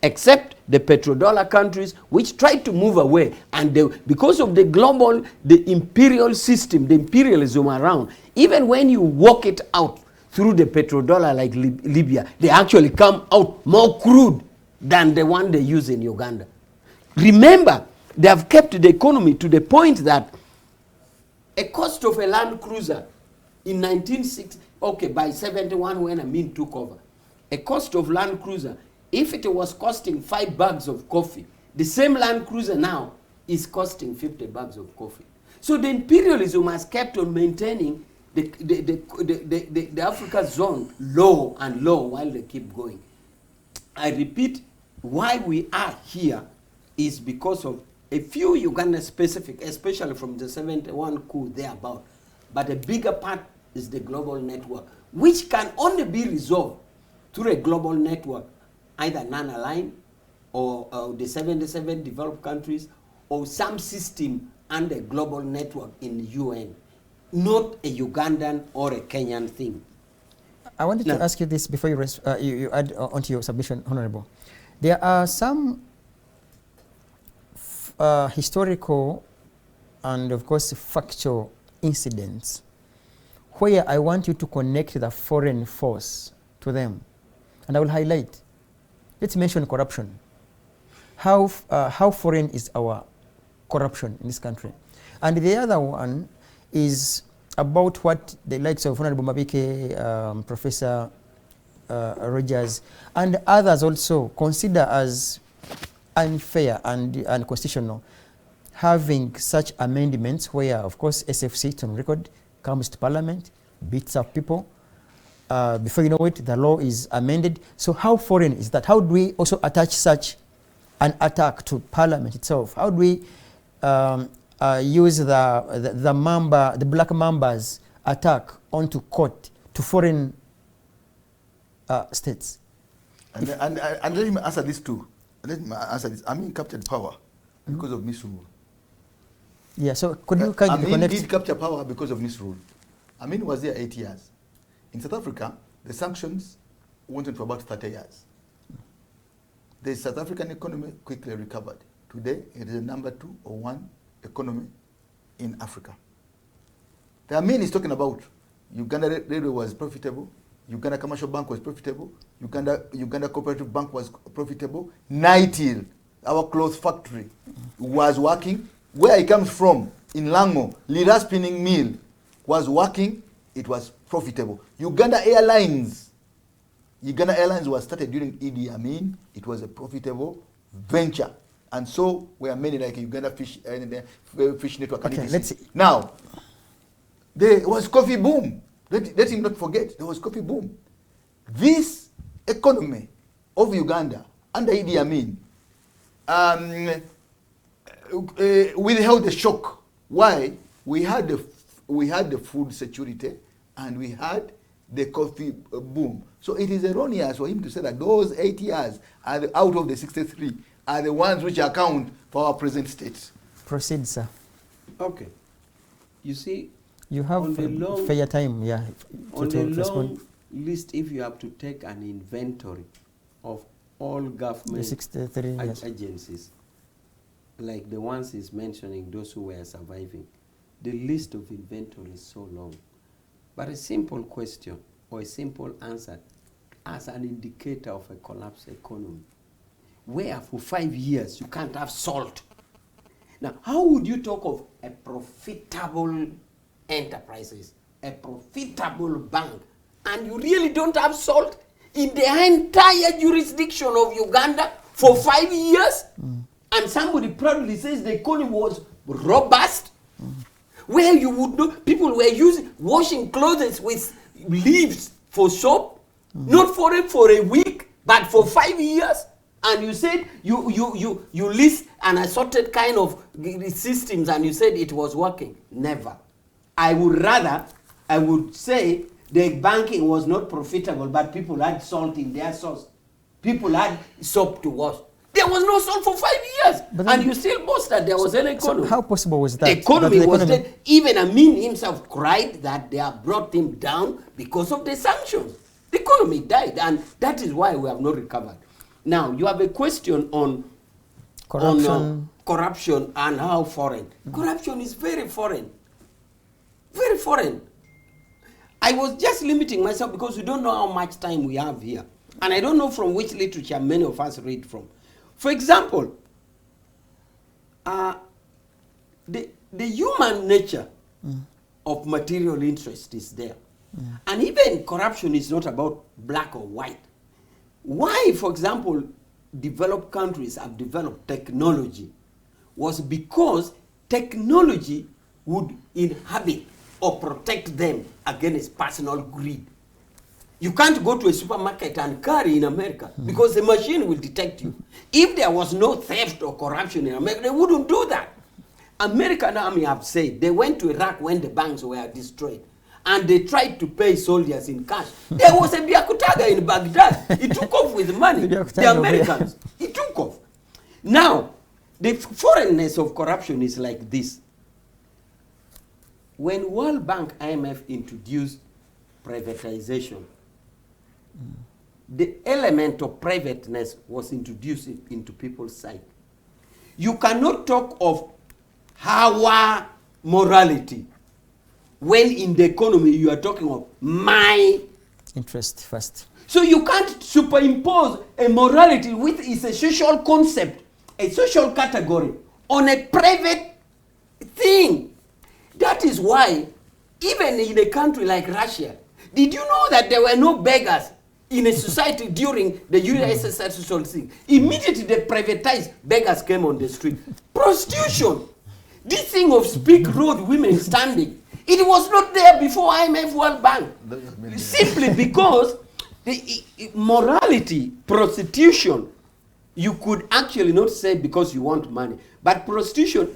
except the petrodollar countries which try to move away. And they, because of the global, the imperial system, the imperialism around, even when you walk it out through the petrodollar like Libya, they actually come out more crude than the one they use in Uganda. Remember, they have kept the economy to the point that a cost of a Land Cruiser in 1960, okay, by 71 when Amin took over, a cost of Land Cruiser, if it was costing 5 bags of coffee, the same Land Cruiser now is costing 50 bags of coffee. So the imperialism has kept on maintaining the Africa zone low and low while they keep going. I repeat, why we are here is because of a few Uganda specific, especially from the 71 coup thereabout. But a bigger part is the global network, which can only be resolved through a global network, either non-aligned or the 77 developed countries, or some system and a global network in the UN, not a Ugandan or a Kenyan thing. I wanted to ask you this before you add onto your submission, Honorable. There are some historical and, of course, factual incidents where I want you to connect the foreign force to them. And I will highlight. Let's mention corruption. How foreign is our corruption in this country? And the other one is about what the likes of Honorable Mabike, Professor Rogers, and others also consider as unfair and unconstitutional, having such amendments where, of course, SFC on record comes to Parliament, beats up people. Before you know it, the law is amended. So how foreign is that? How do we also attach such an attack to Parliament itself? How do we use the Black Mamba's attack onto court to foreign states? And let me answer this too. Let me answer this. Amin captured power because of misrule. Yeah, so could you kindly Amin connect? did capture power because of misrule. Amin was there 8 years. In South Africa, the sanctions went on for about 30 years. The South African economy quickly recovered. Today, it is the number 2 or 1 economy in Africa. The Amin is talking about Uganda Railway was profitable, Uganda Commercial Bank was profitable, Uganda Cooperative Bank was profitable, Nightil, our clothes factory, was working. Where it comes from, in Lango, Lira Spinning Mill was working, it was profitable. Uganda Airlines was started during Idi Amin, it was a profitable venture. And so we are many like Uganda Fish Network. Okay, let's see. Now, there was coffee boom. Let him not forget, there was coffee boom. This economy of Uganda under Idi Amin withheld the shock. Why? We had the food security and we had the coffee boom. So it is erroneous for him to say that those 8 years are out of the 63 are the ones which account for our present state. Proceed, sir. Okay. You see, you have fair time, yeah. On the long list, if you have to take an inventory of all government agencies, like the ones he's mentioning, those who were surviving, the list of inventory is so long. But a simple question or a simple answer as an indicator of a collapsed economy, where for 5 years you can't have salt. Now, how would you talk of a profitable enterprises, a profitable bank, and you really don't have salt in the entire jurisdiction of Uganda for 5 years? And somebody proudly says the economy was robust, where you would know people were washing clothes with leaves for soap, not for a week, but for 5 years. And you said you list an assorted kind of systems and you said it was working. Never. I would say the banking was not profitable, but people had salt in their sauce. People had soap to wash. There was no salt for 5 years, and you still boast that there was an economy. So how possible was that? The economy was dead. Even Amin himself cried that they have brought him down because of the sanctions. The economy died, and that is why we have not recovered. Now, you have a question on corruption and how foreign. Corruption is very foreign. Very foreign. I was just limiting myself because we don't know how much time we have here. And I don't know from which literature many of us read from. For example, the human nature of material interest is there. And even corruption is not about black or white. Why, for example, developed countries have developed technology was because technology would inhabit or protect them against personal greed. You can't go to a supermarket and carry in America because the machine will detect you. If there was no theft or corruption in America, they wouldn't do that. American army have said they went to Iraq when the banks were destroyed and they tried to pay soldiers in cash. There was a Biakutaga in Baghdad. He took off with money. The Americans. He took off. Now, the foreignness of corruption is like this. When World Bank, IMF introduced privatization, the element of privateness was introduced into people's psyche. You cannot talk of our morality when in the economy you are talking of my interest first. So you can't superimpose a morality which is a social concept, a social category, on a private thing. That is why, even in a country like Russia, did you know that there were no beggars in a society during the USSR social thing? Immediately they privatized, beggars came on the street. Prostitution, this thing of speak road women standing, it was not there before IMF World Bank. Simply because the morality, prostitution, you could actually not say because you want money. But prostitution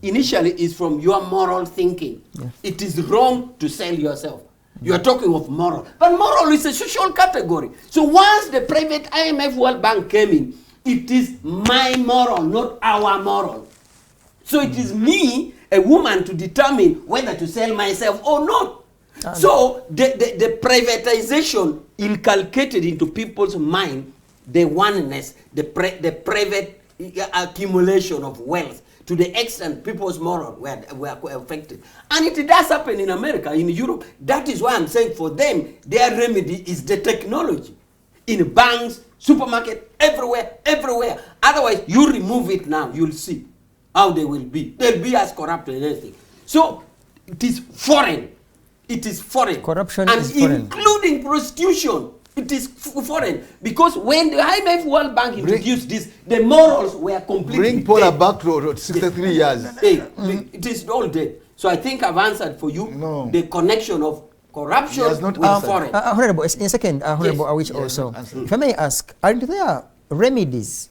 initially is from your moral thinking. Yeah. It is wrong to sell yourself. You are talking of moral. But moral is a social category. So once the private IMF World Bank came in, it is my moral, not our moral. So it is me, a woman, to determine whether to sell myself or not. So the privatization inculcated into people's mind the oneness, the private accumulation of wealth, to the extent people's morals were affected. And it does happen in America, in Europe. That is why I'm saying for them, their remedy is the technology. In banks, supermarket, everywhere, everywhere. Otherwise, you remove it now, you'll see how they will be. They'll be as corrupt as anything. So, it is foreign. It is foreign. Corruption is foreign. Including prostitution. It is foreign. Because when the IMF World Bank introduced this, the morals were completely Bring Pollar back to 63 years. It is all dead. So I think I've answered for you the connection of corruption with foreign. Honorable, in a second, Honorable Awich also. If I may ask, are there remedies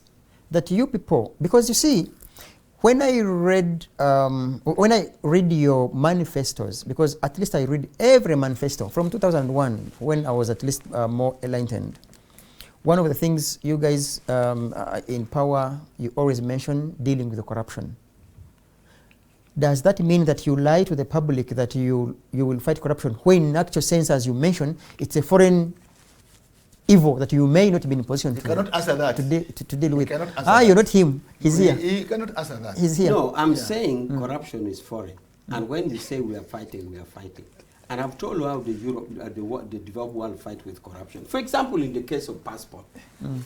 that you people, because you see, when I read your manifestos, because at least I read every manifesto from 2001 when I was at least more enlightened. One of the things you guys in power, you always mention dealing with the corruption. Does that mean that you lie to the public that you will fight corruption when in actual sense, as you mentioned, it's a foreign evil that you may not be in a position cannot answer that. To deal with? You're not him. He's here. He cannot answer that. He's here. No, I'm saying corruption is foreign. And when you say we are fighting, we are fighting. And I've told you how the developed world fight with corruption. For example, in the case of passport,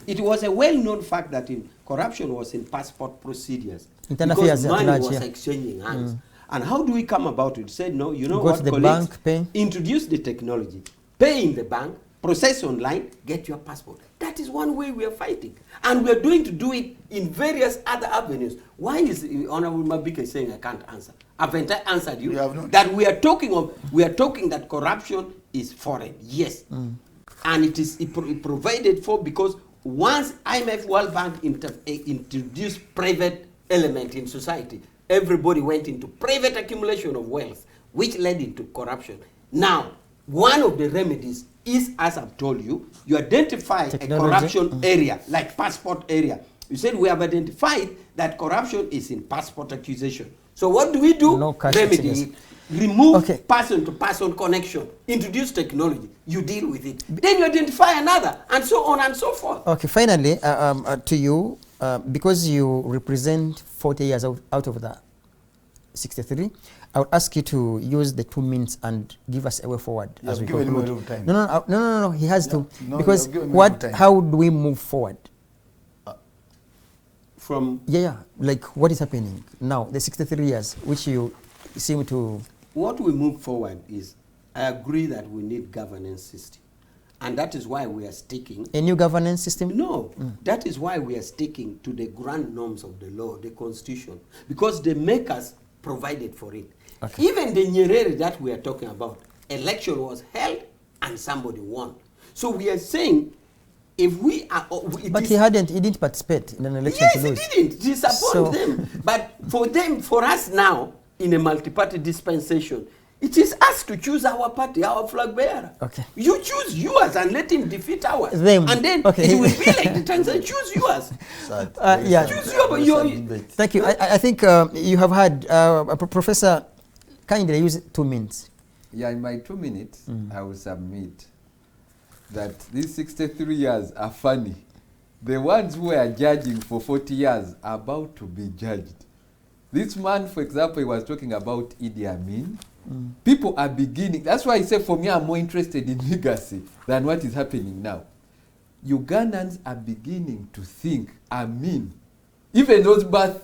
it was a well-known fact that corruption was in passport procedures because money was exchanging hands. And how do we come about it? Said, no, you know what, colleagues, introduce the technology, pay in the bank, process online, get your passport. That is one way we are fighting. And we are going to do it in various other avenues. Why is Honorable Mabika saying I can't answer? Haven't I answered you? That we are talking that corruption is foreign. Yes. And it is provided for because once IMF World Bank introduced private element in society, everybody went into private accumulation of wealth, which led into corruption. Now, one of the remedies is, as I've told you, you identify a corruption area, like passport area. You said we have identified that corruption is in passport accusation. So what do we do? Remedy it. Remove person-to-person connection. Introduce technology. You deal with it. Then you identify another, and so on and so forth. Okay, finally, to you, because you represent 40 years out of the 63, I would ask you to use the 2 minutes and give us a way forward as we conclude. No, he has to. Because how do we move forward? From? Yeah, like what is happening now, the 63 years, which you seem to... What we move forward is, I agree that we need governance system. And that is why we are sticking... A new governance system? No. That is why we are sticking to the grand norms of the law, the constitution. Because the makers provided for it. Okay. Even the Nyerere that we are talking about, election was held and somebody won. So we are saying, if we are... But he didn't participate in an election to lose. Yes, he didn't. Disappoint them. But for us now, in a multi-party dispensation, it is us to choose our party, our flag bearer. Okay. You choose yours and let him defeat ours. Them. And then it will be like the Tanzania, choose yours. Yeah. Choose yours. Thank you. I think you have had, Professor, kindly use 2 minutes. Yeah, in my 2 minutes, I will submit that these 63 years are funny. The ones who are judging for 40 years are about to be judged. This man, for example, he was talking about Idi Amin. People are beginning, that's why I say for me I'm more interested in legacy than what is happening now. Ugandans are beginning to think Amin, even those birth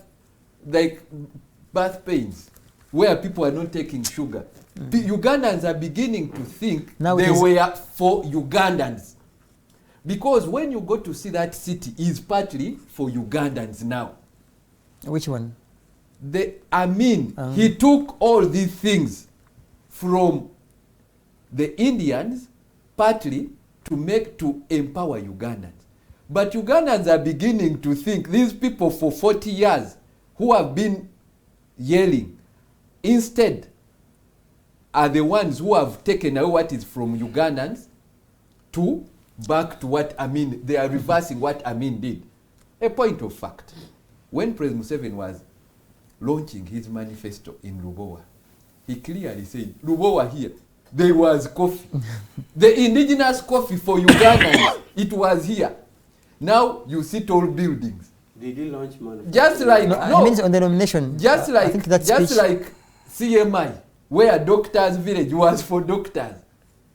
pains, where people are not taking sugar. Ugandans are beginning to think now they were for Ugandans. Because when you go to see that city, is partly for Ugandans now. Which one? He took all these things from the Indians, partly to empower Ugandans. But Ugandans are beginning to think these people for 40 years who have been yelling, instead are the ones who have taken away what is from Ugandans back to what Amin, they are reversing what Amin did. A point of fact, when President Museveni was launching his manifesto in Lubowa, he clearly said, Lubowa here, there was coffee. The indigenous coffee for Ugandans, it was here. Now you see tall buildings. Did he launch manifesto? Just like, no, means on the nomination. Just like CMI, where Doctors Village was for doctors.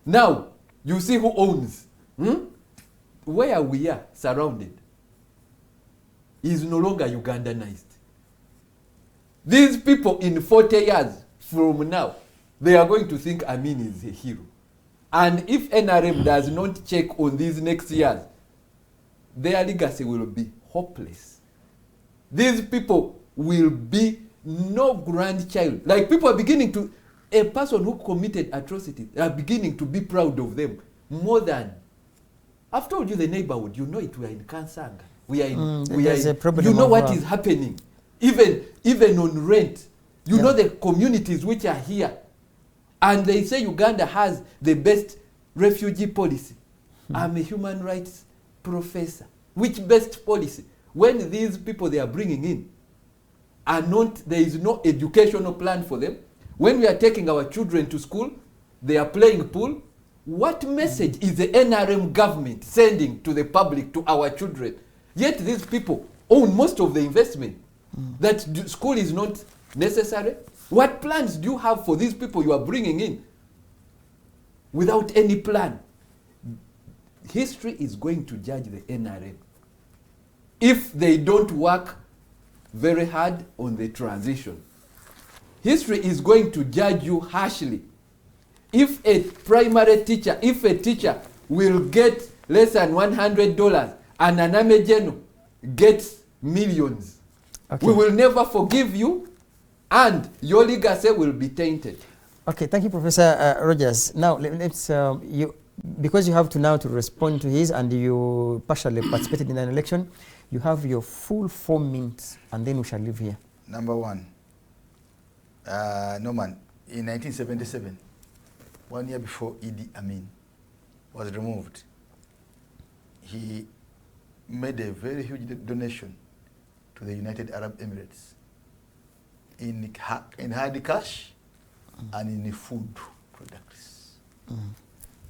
Now, you see who owns. Where we are surrounded is no longer Ugandanized. These people in 40 years from now, they are going to think Amin is a hero. And if NRM does not check on these next years, their legacy will be hopeless. These people will be no grandchild. Like people are beginning to, a person who committed atrocities are beginning to be proud of them more than, I've told you the neighborhood, you know it, we are in Kansanga. We are in, a problem, you know what is happening. Even on rent, you know the communities which are here. And they say Uganda has the best refugee policy. I'm a human rights professor. Which best policy? When these people they are bringing in are not, there is no educational plan for them. When we are taking our children to school, they are playing pool. What message is the NRM government sending to the public, to our children? Yet these people own most of the investment. That school is not necessary. What plans do you have for these people you are bringing in? Without any plan. History is going to judge the NRM. If they don't work very hard on the transition, history is going to judge you harshly. If a primary teacher, if a teacher will get less than $100 and an Amejeno gets millions, we will never forgive you and your legacy will be tainted. Okay, thank you, Professor Rogers. Now, let's, because you have to now to respond to his and you partially participated in an election, you have your full 4 minutes and then we shall leave here. Number one, Norman, in 1977, 1 year before Idi Amin was removed, he made a very huge donation to the United Arab Emirates in hard cash and in food products.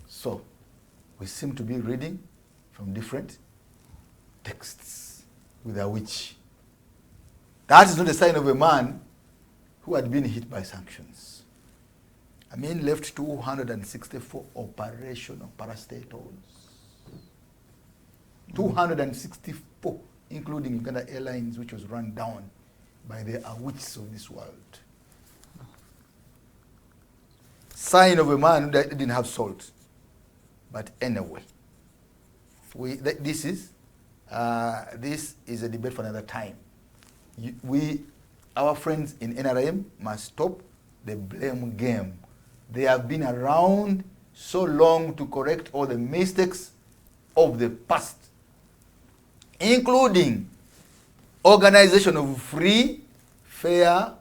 So we seem to be reading from different texts with Awich. That is not a sign of a man who had been hit by sanctions. Amin left 264 operational parastatals. 264, including Uganda Airlines, which was run down by the Awichs of this world. Sign of a man who didn't have salt. But anyway, this is a debate for another time. Our friends in NRM must stop the blame game. They have been around so long to correct all the mistakes of the past, including organization of free, fair,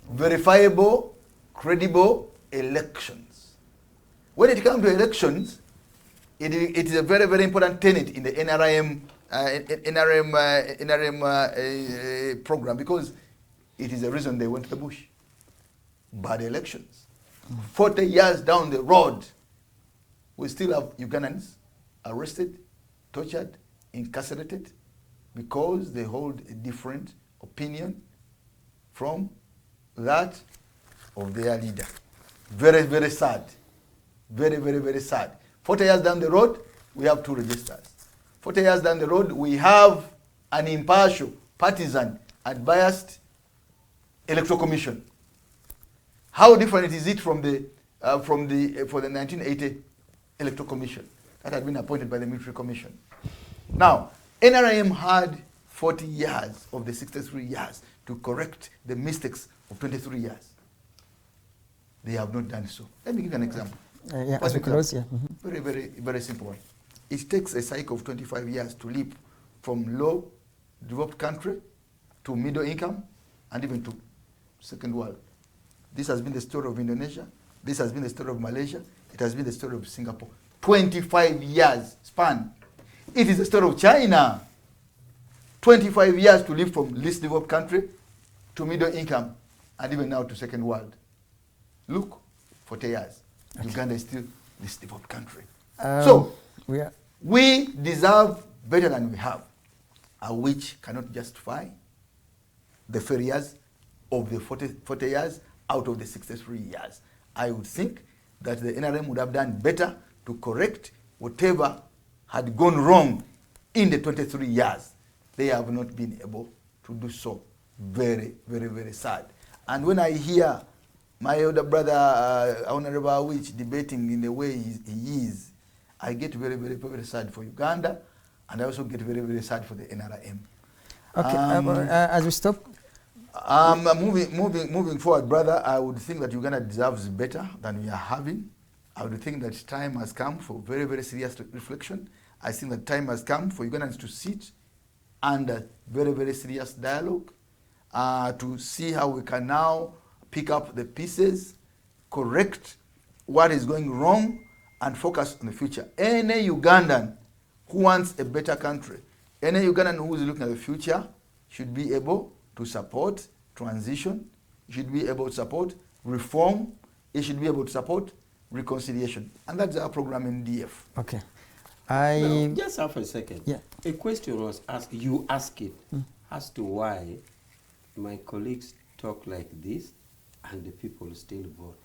verifiable, credible elections. When it comes to elections, it is a very, very important tenet in the NRM program, because it is the reason they went to the bush. Bad elections. 40 years down the road, we still have Ugandans arrested, tortured, incarcerated, because they hold a different opinion from that of their leader. Very, very sad. Very, very, very sad. 40 years down the road, we have 2 registers. 40 years down the road, we have an impartial, partisan, unbiased electoral commission. How different is it from the 1980 electoral commission that had been appointed by the military commission? Now, NRM had 40 years of the 63 years to correct the mistakes of 23 years. They have not done so. Let me give you an example. As we close, Very, very, very simple one. It takes a cycle of 25 years to leap from low developed country to middle income and even to second world. This has been the story of Indonesia. This has been the story of Malaysia. It has been the story of Singapore. 25 years span. It is the story of China. 25 years to leap from least developed country to middle income and even now to second world. Look, 40 years. Okay. Uganda is still least developed country. So, we deserve better than we have, which cannot justify the failures of the 40 years out of the 63 years. I would think that the NRM would have done better to correct whatever had gone wrong in the 23 years. They have not been able to do so. Very, very, very sad. And when I hear my elder brother, Honorable Awich, debating in the way he is, I get very, very, very sad for Uganda, and I also get very, very sad for the NRM. Okay, as we stop. Moving forward, brother, I would think that Uganda deserves better than we are having. I would think that time has come for very, very serious reflection. I think that time has come for Ugandans to sit under very, very serious dialogue to see how we can now pick up the pieces, correct what is going wrong, and focus on the future. Any Ugandan who wants a better country, any Ugandan who is looking at the future should be able to support transition, should be able to support reform, it should be able to support reconciliation. And that's our program in DF. Okay. Now, just half a second. Yeah. A question was asked, you ask it, as to why my colleagues talk like this and the people still vote.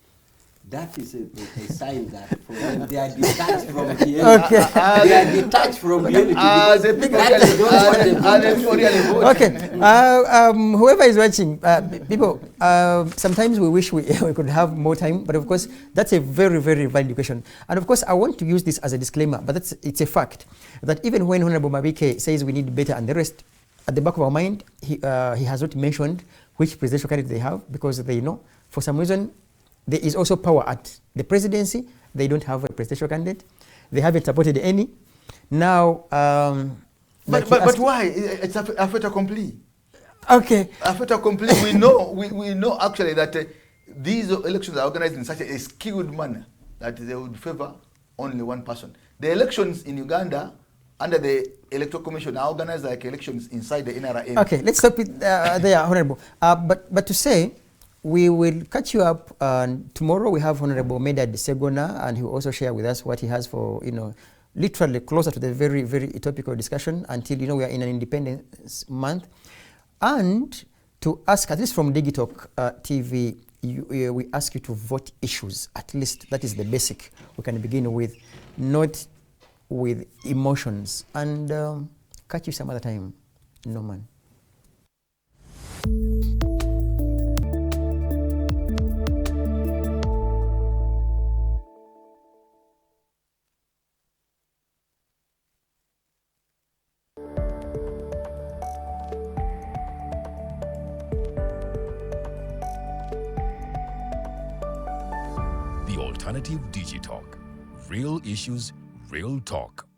That is a sign that for them they are detached from reality. Okay. They are detached from reality. Okay. Whoever is watching, people, sometimes we wish we could have more time, but of course, that's a very, very valid question. And of course, I want to use this as a disclaimer, but it's a fact that even when Honorable Mabike says we need better and the rest, at the back of our mind, he has not mentioned which presidential candidate they have, because they know, for some reason, there is also power at the presidency. They don't have a presidential candidate. They haven't supported any. Now, but why? It's a fait accompli. Okay. A fait accompli. We know actually that these elections are organized in such a skilled manner. that they would favor only one person. The elections in Uganda under the Electoral Commission are organized like elections inside the NRM. Okay, let's stop it there, Honorable. But to say, we will catch you up tomorrow. We have Honorable Medad Segona, and he will also share with us what he has for, literally closer to the very, very topical discussion until, we are in an Independence Month. And to ask, at least from Digitalk TV, we ask you to vote issues. At least that is the basic. We can begin with, not with emotions. And catch you some other time, Norman. The Alternative Digitalk. Real issues, real talk.